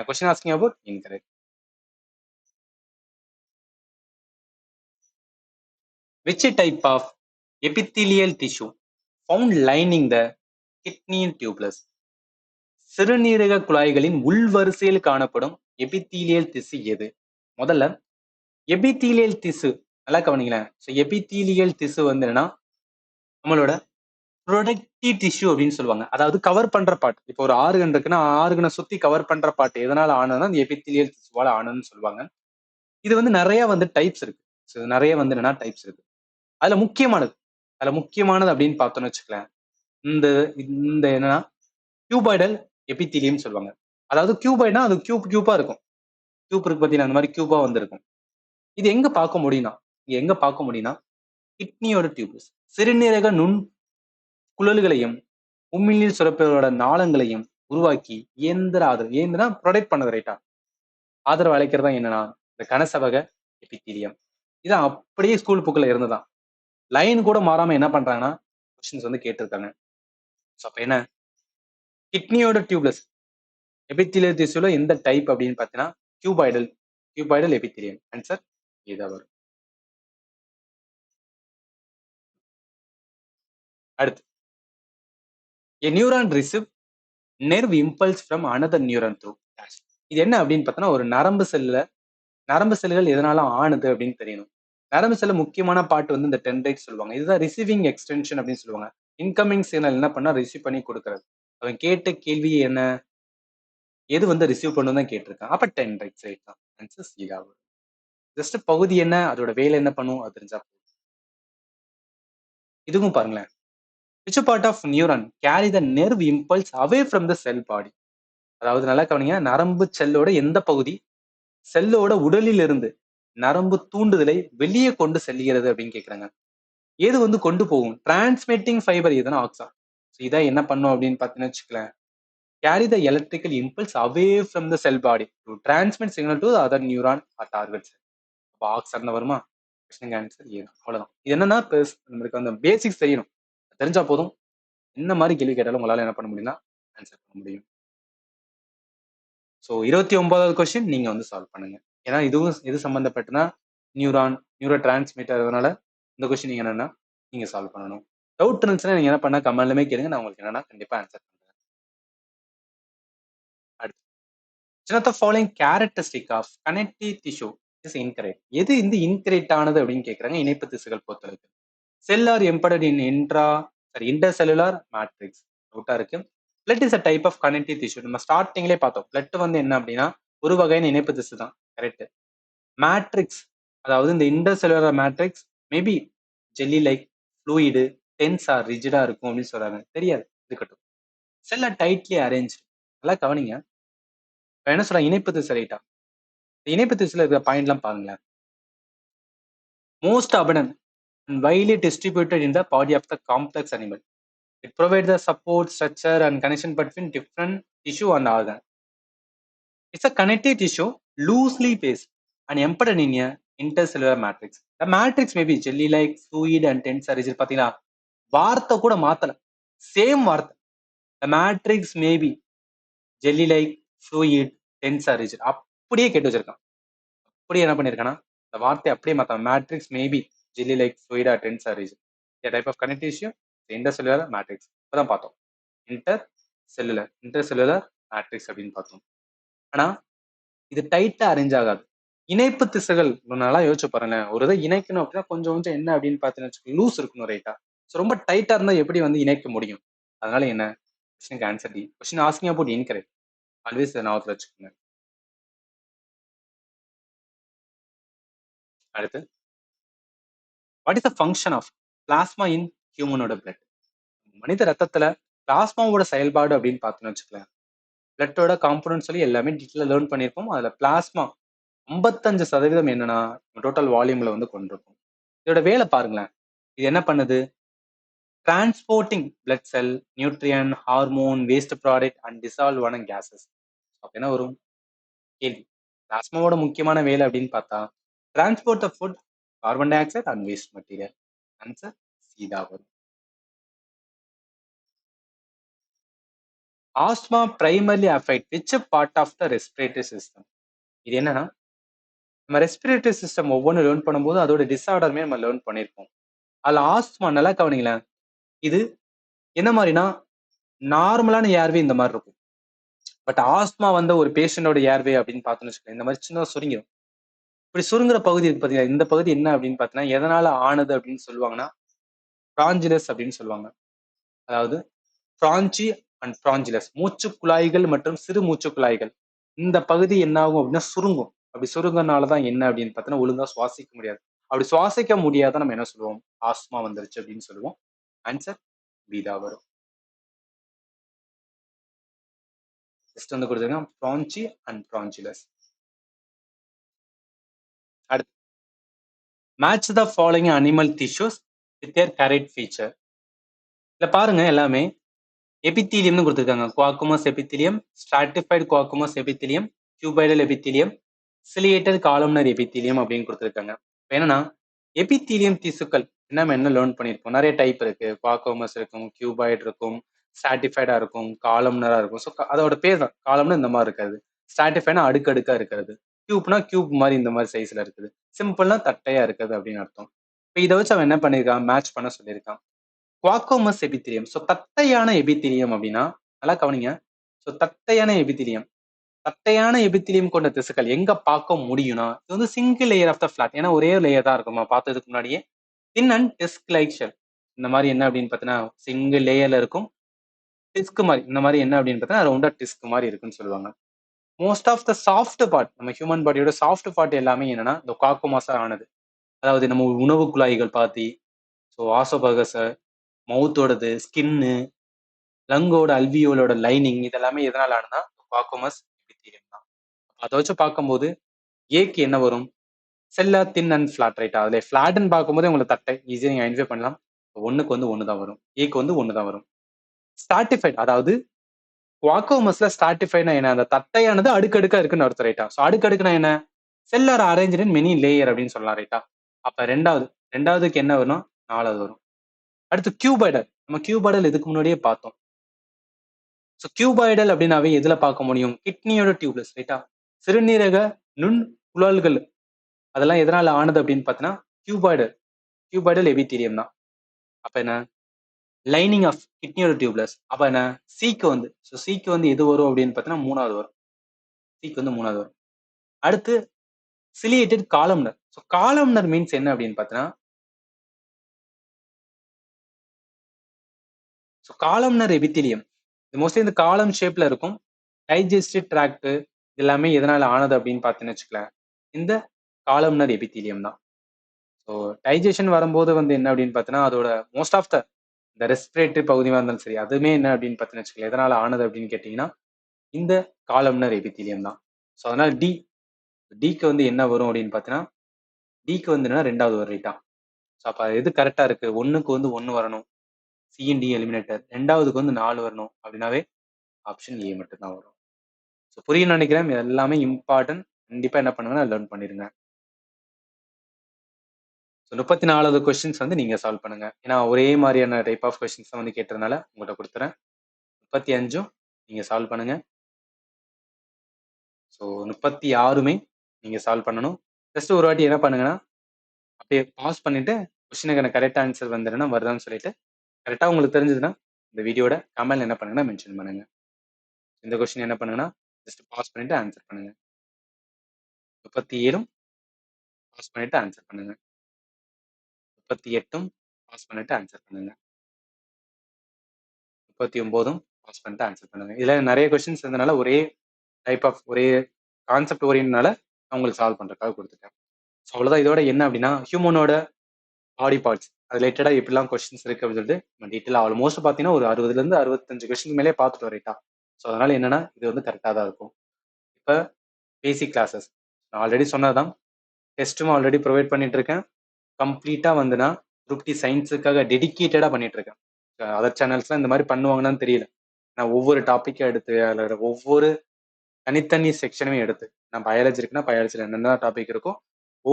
Question asking about incorrect. Which type of epithelial tissue found lining the kidney tubules? சிறுநீரக குழாய்களின் உள்வரிசையில் காணப்படும் எபித்தீலியல் திசு எது? முதல்ல எபித்தீலியல் திசு நல்லா கவனிங்களேன். எபித்தீலியல் திசு வந்து என்னன்னா நம்மளோட ப்ரொடக்டிவ் டிஷ்யூ அப்படின்னு சொல்லுவாங்க. அதாவது கவர் பண்ற பார்ட். இப்போ ஒரு ஆர்கன் இருக்குன்னா ஆர்கனை சுத்தி கவர் பண்ற பார்ட் எதனால ஆனதுன்னா அந்த எபித்தீலியல் திசுவால ஆனதுன்னு சொல்லுவாங்க. இது வந்து நிறைய வந்து டைப்ஸ் இருக்கு. நிறைய வந்து என்னன்னா டைப்ஸ் இருக்கு. அதுல முக்கியமானது அப்படின்னு பார்த்தோம்னு வச்சுக்கலாம், இந்த இந்த என்னன்னா கியூபாய்டல் எபித்தீலியம் சொல்லுவாங்க. அதாவது கியூபாய்ட்னா அது கியூபா இருக்கும். கியூப் இருக்கு பார்த்தீங்கன்னா அந்த மாதிரி கியூபா வந்து இருக்கும். இது எங்க பார்க்க முடியும்னா கிட்னியோட டியூப்ஸ், சிறுநீரக நுண் குழல்களையும் உமிழ்நீர் சுரப்பிகளோட நாளங்களையும் உருவாக்கி இயந்திரா ப்ரொடெக்ட் பண்ணது ரைட்டா. ஆதரவு அளிக்கிறதா என்னன்னா இந்த கனசவக எபித்தீலியம். இது அப்படியே ஸ்கூல் புக்ல இருந்துதான். லைன் கூட மாறாம என்ன பண்றாங்கன்னா கொஸ்டின்ஸ் வந்து கேட்டிருக்காங்க. அப்ப என்ன கிட்னியோட டியூப்லெஸ் எபித்தீலியல் திசுல எந்த டைப் அப்படின்னு பாத்தீங்கன்னா கியூபாய்டல் எபித்தீலியம். ஆன்சர் இதா வரும். அடுத்து a neuron receive nerve impulse from another neuron through dash. இது என்ன அப்படின்னு பார்த்தோன்னா ஒரு நரம்பு செல்கள் எதனால ஆணுது அப்படின்னு தெரியணும். நரம்பு செல்ல முக்கியமான பார்ட் வந்து இந்த டென்ட்ரைட் சொல்லுவாங்க. இதுதான் ரிசீவிங் எக்ஸ்டென்ஷன் அப்படின்னு சொல்லுவாங்க. இன்கமிங் சிக்னல் என்ன பண்ணா ரிசீவ் பண்ணி கொடுக்கறது. அவன் கேட்ட கேள்வி என்ன, எது வந்து ரிசீவ் பண்ணும் தான் கேட்டிருக்கான். அப்ப டென்ட்ரைட்ஸ் ரைட் தான். ஆன்சர் சி தான் வரும். ஜஸ்ட் பகுதி என்ன, அதோட வேலை என்ன பண்ணும் அது தெரிஞ்சா போதும். இதுவும் பாருங்களேன். which part of neuron carry the nerve impulse away from the cell body? அதாவது நல்லா கவனிங்க, நரம்பு செல்லோட எந்த பகுதி செல்லோட உடலில் இருந்து நரம்பு தூண்டுதலை வெளியே கொண்டு செல்கிறது அப்படின்னு கேக்குறாங்க. எது வந்து கொண்டு போகும், டிரான்ஸ்மிட்டிங் ஃபைபர் எதுனா ஆக்சா. இதான் என்ன பண்ணும் அப்படின்னு பாத்தீங்கன்னு வச்சுக்கலாம், carry the electrical impulse away from the cell body to transmit signal to other neuron or targets. அப்போ ஆக்சர்னு வருமா? Answer A. அவ்வளவுதான். இது என்னன்னா நம்மளுக்கு அந்த பேசிக்ஸ் தெரியணும், தெரிஞ்சா போதும். என்ன மாதிரி கேள்வி கேட்டாலும் உங்களால என்ன பண்ண முடியும்னா ஆன்சர் பண்ண முடியும். ஸோ 29வது கொஸ்டின் நீங்க வந்து சால்வ் பண்ணுங்க. ஏன்னா இதுவும் எது சம்பந்தப்பட்டனா நியூரோ டிரான்ஸ்மிட்டர். அதனால இந்த கொஸ்டின் நீங்க என்னன்னா நீங்க சால்வ் பண்ணணும். டவுட் இருந்துச்சுன்னா நீங்க என்ன பண்ணா கமெண்ட்லுமே கேளுங்க, நான் உங்களுக்கு என்னன்னா கண்டிப்பா ஆன்சர் பண்றேன். அடுத்து, which of the following characteristic of connective tissue is incorrect? எது இந்த இன்கரெக்ட் ஆனது அப்படின்னு கேக்குறாங்க இணைப்பு திசுகள் பொறுத்தளவுக்கு. Cell are embedded in intercellular matrix. டவுட்டா இருக்கு. Blood is a type of connective tissue. நம்ம ஸ்டார்டிங்லேயே பார்த்தோம், பிளட் வந்து என்ன அப்படின்னா ஒரு வகையான இணைப்பு திசு தான். கரெக்ட். மேட்ரிக்ஸ், அதாவது இந்த intercellular matrix maybe jelly like, fluid, dense or ரிஜிடா இருக்கும் அப்படின்னு சொல்றாங்க. தெரியாது, இருக்கட்டும். செல்ல டைட்லி அரேஞ்ச். நல்லா கவனிங்க. என்ன சொல்றாங்க, இணைப்பு திசு ரைட்டா. இணைப்பு திசுல இருக்கிற பாயிண்ட்லாம் பாருங்களேன். Most abundant and widely distributed in the body of the complex animal. It provides the support, structure and connection between different tissue and organ. It's a connective tissue loosely based and embedded in a intercellular matrix. The matrix may be jelly-like, fluid and tense or rigid. பாத்தீங்களா, வார்த்தை கூட மாத்தல, same வார்த்தை. The matrix may be jelly-like, fluid, tense or rigid. அப்படியே கேட்டு வச்சிருக்கான். அப்படியே என்ன பண்ணிருக்கானா, இந்த வார்த்தை அப்படியே மாத்த, matrix maybe jelly like, fluid or tense or rigid. A type of connective tissue, intercellular matrix. இப்பதான் பார்த்தோம், இன்டர்செல்லுலர் மேட்ரிக்ஸ் அப்படின்னு பார்த்தோம். ஆனா இது டைட்டா அரேஞ்ச் ஆகாது. இணைப்பு திசுகள் நல்லா யோசிச்சு பாருங்க. ஒரு இதை இணைக்கணும் அப்படின்னா கொஞ்சம் கொஞ்சம் என்ன அப்படின்னு பார்த்தீங்கன்னா லூஸ் இருக்கணும் ரைட்டா. ஸோ ரொம்ப டைட்டா இருந்தா எப்படி வந்து இணைக்க முடியும்? அதனால என்ன கொஸ்டினுக்கு answer D. Question asking about incorrect. Always ஞாபகத்தில் வச்சுக்கோங்க. அடுத்து, what is the function of plasma in ஹியூமனோட பிளட்? மனித ரத்தத்துல பிளாஸ்மாவோட செயல்பாடு அப்படின்னு பார்த்தோம்னு வச்சுக்கலாம். பிளட்டோட காம்பனன்ட் சொல்லி எல்லாமே டீட்டெயிலாக லேர்ன் பண்ணியிருப்போம். அதுல பிளாஸ்மா 55% என்னன்னா டோட்டல் வால்யூம்ல வந்து கொண்டிருக்கும். இதோட வேலை பாருங்களேன். இது என்ன பண்ணுது? Transporting blood cell, nutrient, hormone, waste product and dissolve ஆன கேசஸ். அப்ப என்ன வரும் கேள்வி? பிளாஸ்மாவோட முக்கியமான வேலை அப்படின்னு பார்த்தா transport of food, carbon dioxide and waste material. Answer சீதா வரும். Asthma primarily affect which part of the respiratory system? இது என்னன்னா, நம்ம ரெஸ்பிரேட்டரி சிஸ்டம் ஒவ்வொன்றும் லேர்ன் பண்ணும்போது அதோட டிஸார்டருமே நம்ம லேர்ன் பண்ணியிருப்போம். அதுல ஆஸ்மா நல்லா கவனிங்களேன். இது என்ன மாதிரினா நார்மலான ஏர்வே இந்த மாதிரி இருக்கும். பட் ஆஸ்மா வந்த ஒரு பேஷண்டோட ஏர்வே அப்படின்னு பார்த்தோம்னு வச்சுக்கோங்க, இந்த மாதிரி சின்ன சுருங்கிடும். இப்படி சுருங்குற பகுதி இருக்கு பாத்தீங்கன்னா, இந்த பகுதி என்ன அப்படின்னு பார்த்தீங்கன்னா எதனால ஆனது அப்படின்னு சொல்லுவாங்கன்னா பிராஞ்சிலஸ் அப்படின்னு சொல்லுவாங்க. அதாவது பிராஞ்சி அண்ட் பிராஞ்சிலஸ், மூச்சு குழாய்கள் மற்றும் சிறு மூச்சு குழாய்கள். இந்த பகுதி என்ன ஆகும் அப்படின்னா சுருங்கும். அப்படி சுருங்கனாலதான் என்ன அப்படின்னு பார்த்தீங்கன்னா ஒழுங்கா சுவாசிக்க முடியாது. அப்படி சுவாசிக்க முடியாத நம்ம என்ன சொல்லுவோம்? ஆஸ்மா வந்துருச்சு அப்படின்னு சொல்லுவோம். ஆன்சர் பி தான் வரும். ஜஸ்ட் வந்து கொடுத்துருங்க, பிராஞ்சி அண்ட் பிராஞ்சிலஸ். அடுத்து, match the following animal tissues with their correct feature. இல்ல பாருங்க, எல்லாமே எபித்தீலியம்னு கொடுத்துருக்காங்க. Squamous epithelium, stratified squamous epithelium, cuboidal epithelium, ciliated columnar epithelium அப்படின்னு கொடுத்துருக்காங்க. இப்போ என்னன்னா எபித்தீலியம் திசுக்கள் என்ன லேர்ன் பண்ணியிருக்கோம், நிறைய டைப் இருக்கு. குவாக்குமஸ் இருக்கும், கியூபாய்டு இருக்கும், ஸ்ட்ராட்டிஃபைடா இருக்கும், காலம்னரா இருக்கும். ஸோ அதோட பேர் தான், காலம்னு இந்த மாதிரி இருக்காது, ஸ்ட்ராட்டிஃபைனா அடுக்கடுக்கா இருக்கிறது, கியூப்னா கியூப் மாதிரி இந்த மாதிரி சைஸ்ல இருக்குது, சிம்பிள்னா தட்டையா இருக்குது அப்படின்னு அர்த்தம். இப்போ இதை வச்சு அவன் என்ன பண்ணியிருக்கான், மேட்ச் பண்ண சொல்லியிருக்கான். குவாக்கோமஸ் எபித்திலியம். ஸோ தட்டையான எபித்திலியம் அப்படின்னா நல்லா கவனிங்க. ஸோ தட்டையான எபித்திலியம், தட்டையான எபித்திலியம் கொண்ட திசுக்கள் எங்க பார்க்க முடியும்னா இது வந்து single layer of the flat. ஏன்னா ஒரே லேயர் தான் இருக்கும். பார்த்ததுக்கு முன்னாடியே thin and disc like shell. இந்த மாதிரி என்ன அப்படின்னு பார்த்தீங்கன்னா சிங்கிள் லேயர்ல இருக்கும், டிஸ்க் மாதிரி. இந்த மாதிரி என்ன அப்படின்னு பார்த்தீங்கன்னா ரவுண்டா டிஸ்க் மாதிரி இருக்குன்னு சொல்லுவாங்க. Most of the soft part, நம்ம ஹியூமன் பாடியோட சாஃப்ட் பார்ட் எல்லாமே என்னன்னா இந்த குவாக்கோமாஸா ஆனது. அதாவது நம்ம உணவு குழாய்கள் பாத்தி, ஸோ ஆசோபகஸ், மவுத்தோடது, ஸ்கின்னு, லங்கோட அல்வியோலோட லைனிங், இதெல்லாமே எதனால ஆனதுன்னா குவாக்கோமஸ் எபித்தீலியம் தான். அதை வச்சு பார்க்கும்போது ஏக்கு என்ன வரும்? செல்லா தின் அண்ட் ஃபிளாட் ரைட்டா. அதுல ஃபிளாட்னு பார்க்கும்போது உங்களுக்கு தட்டை ஈஸியாக நீங்க ஐடென்டிஃபை பண்ணலாம். ஒண்ணுக்கு வந்து ஒன்று தான் வரும், ஏக்கு வந்து ஒன்று தான் வரும். ஸ்ட்ராட்டிஃபைட், அதாவது குவாக்கோமஸ்ல ஸ்ட்ராட்டிஃபைட்னா என்ன? அந்த தட்டையானது அடுக்கடுக்கா இருக்குன்னு அர்த்தம் ரைட்டா. ஸோ அடுக்கடுக்குனா என்ன? செல்லார் அரேஞ்ச் இன் மெனி லேயர் அப்படின்னு சொல்லலாம் ரைட்டா. அப்ப ரெண்டாவதுக்கு என்ன வரும்? 4வது வரும். அடுத்து கியூபாய்டல். நம்ம கியூபாய்டல் இதுக்கு முன்னாடியே பார்த்தோம். ஸோ கியூபாய்டல் அப்படின்னாவே எதுல பார்க்க முடியும்? கிட்னியோட டியூப்லெஸ் ரைட்டா. சிறுநீரக நுண் குழல்கள் அதெல்லாம் எதனால ஆனது அப்படின்னு பார்த்தீங்கன்னா கியூபாய்டல் எபித்தீலியம் தான். அப்ப என்ன லைனிங் ஆஃப் கிட்னியோட டியூப்லஸ். அப்ப என்ன சிக்கு வந்து சிக்கு வந்து எது வரும் அப்படின்னு பார்த்தீங்கன்னா மூணாவது வரும். சிக்கு வந்து மூணாவது வரும். அடுத்து சிலியேட்டட் காலம்னர். காலம்னர் மீன்ஸ் என்ன அப்படின்னு பார்த்தீங்கன்னா காலம்னர் எபித்திலியம் மோஸ்ட்லி இந்த காலம் ஷேப்ல இருக்கும். டைஜஸ்டிவ் ட்ராக்ட் எல்லாமே எதனால ஆனது அப்படின்னு பார்த்தீங்கன்னு வச்சுக்கலாம், இந்த காலம்னர் எபித்திலியம் தான். ஸோ டைஜஷன் வரும்போது வந்து என்ன அப்படின்னு பார்த்தீங்கன்னா அதோட மோஸ்ட் ஆஃப் த இந்த ரெஸ்பிரேட்டரி பகுதியாக இருந்தாலும் சரி, அதுவுமே என்ன அப்படின்னு பார்த்தீங்கன்னு வச்சுக்கலாம் எதனால ஆனது அப்படின்னு கேட்டிங்கன்னா இந்த காலம்னர் எபித்திலியம் தான். ஸோ அதனால டிக்கு வந்து என்ன வரும் அப்படின்னு பார்த்தீங்கன்னா டிக்கு வந்து என்னன்னா ரெண்டாவது ஒரு ரைட்டா. ஸோ அப்போ எது கரெக்டாக இருக்கு, ஒன்றுக்கு வந்து ஒன்று வரணும் சிஎன்டி எலிமினேட்டர், ரெண்டாவதுக்கு வந்து 4 வரணும் அப்படின்னாவே ஆப்ஷன் ஏ மட்டும் தான் வரும். ஸோ புரியும்னு நினைக்கிறேன். இது எல்லாமே இம்பார்ட்டன்ட். கண்டிப்பா என்ன பண்ணுங்கன்னா லேர்ன் பண்ணிருங்க. ஸோ 34வது கொஸ்டின்ஸ் வந்து நீங்க சால்வ் பண்ணுங்க. ஏன்னா ஒரே மாதிரியான டைப் ஆஃப் கொஸ்டின்ஸ் தான் வந்து கேட்டதுனால உங்கள்கிட்ட கொடுத்துறேன். 35ம் நீங்க சால்வ் பண்ணுங்க. ஸோ 36மே நீங்க சால்வ் பண்ணணும். ஜஸ்ட் ஒரு வாட்டி என்ன பண்ணுங்கன்னா அப்படியே பாஸ் பண்ணிட்டு கொஸ்டினுக்கான கரெக்ட் ஆன்சர் வந்துடுன்னா வருதான்னு சொல்லிட்டு கரெக்டாக உங்களுக்கு தெரிஞ்சதுன்னா இந்த வீடியோட கமெண்ட்ல என்ன பண்ணுங்கன்னா மென்ஷன் பண்ணுங்க. இந்த கொஸ்டின் என்ன பண்ணுங்கன்னா ஜஸ்ட் பாஸ் பண்ணிட்டு ஆன்சர் பண்ணுங்க. 37ம் பாஸ் பண்ணிட்டு ஆன்சர் பண்ணுங்க. 38ம் பாஸ் பண்ணிட்டு ஆன்சர் பண்ணுங்க. 39ம் பாஸ் பண்ணிட்டு ஆன்சர் பண்ணுங்க. இதுல நிறைய கொஸ்டின்ஸ் இருந்தனால ஒரே கான்செப்ட் ஓரியன்ட்னால நான் உங்களுக்கு சால்வ் பண்றதுக்காக கொடுத்துட்டேன். ஸோ அவ்வளோதான். இதோட என்ன அப்படின்னா ஹியூமனோட பாடி பார்ட்ஸ் அது ரிலேட்டடா எப்படிலாம் கொஸ்டின்ஸ் இருக்கு அப்படின்னு சொல்லிட்டு நம்ம டீட்டெயிலாக ஆல்மோஸ்ட் பார்த்தீங்கன்னா ஒரு 60லேருந்து 65 கொஸ்டின் மேலே பார்த்துட்டோம் ரைட்டா. ஸோ அதனால என்னன்னா இது வந்து கரெக்டாக தான் இருக்கும். இப்போ பேசிக் கிளாஸஸ் நான் ஆல்ரெடி சொன்னதான். டெஸ்ட்டும் ஆல்ரெடி ப்ரொவைட் பண்ணிட்டு இருக்கேன். கம்ப்ளீட்டா வந்துன்னா குரூப் டி சயின்ஸுக்காக டெடிக்கேட்டடா பண்ணிட்டு இருக்கேன். அதர் சேனல்ஸ்லாம் இந்த மாதிரி பண்ணுவாங்கன்னு தெரியல. நான் ஒவ்வொரு டாப்பிக்கா எடுத்து அதில் ஒவ்வொரு தனித்தனி செக்ஷனுமே எடுத்து நான் பயாலஜி இருக்குன்னா பயாலஜியில் என்னென்ன டாபிக் இருக்கோ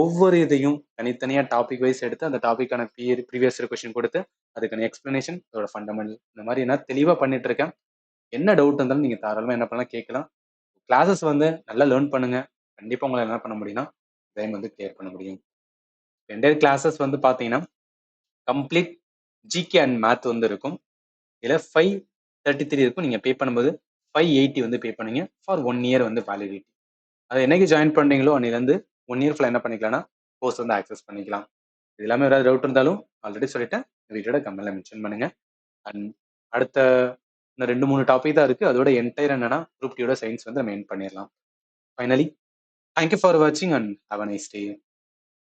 ஒவ்வொரு இதையும் தனித்தனியாக டாபிக் வைஸ் எடுத்து அந்த டாப்பிக்கான ப்ரீவியஸ் கொஸ்டின் கொடுத்து அதுக்கான எக்ஸ்பிளனேஷன் அதோட ஃபண்டமெண்டல் இந்த மாதிரி நான் தெளிவாக பண்ணிட்டு இருக்கேன். என்ன டவுட் இருந்தாலும் நீங்கள் தாராளமாக என்ன பண்ணலாம் கேட்கலாம். கிளாஸஸ் வந்து நல்லா லேர்ன் பண்ணுங்க. கண்டிப்பாக உங்களை என்ன பண்ண முடியும்னா டைம் வந்து கிளியர் பண்ண முடியும். என்டையர் கிளாஸஸ் வந்து பார்த்தீங்கன்னா கம்ப்ளீட் ஜிகே அண்ட் மேத் வந்து இருக்கும். இதில் 533 இருக்கும். நீங்கள் பே பண்ணும்போது 580 வந்து பே பண்ணுங்க ஃபார் 1 இயர் வந்து வேலிடிட்டி. அதை என்னைக்கு ஜாயின் பண்ணுறீங்களோ அன்னிலேருந்து 1 இயர் ஃபுல்லாக என்ன பண்ணிக்கலாம்னா கோர்ஸ் வந்து ஆக்சஸ் பண்ணிக்கலாம். இது எல்லாமே ஏதாவது டவுட் இருந்தாலும் ஆல்ரெடி சொல்லிட்டேன். வீடியோட கமெண்ட்ல மென்ஷன் பண்ணுங்க. அண்ட் அடுத்த இந்த 2-3 டாபிக் தான் இருக்குது. அதோட என்டையர் என்னன்னா குரூப் டியோட சயின்ஸ் வந்து நம்ம எண்ட் பண்ணிடலாம். ஃபைனலி தேங்க்யூ ஃபார் வாட்சிங் and have a nice day.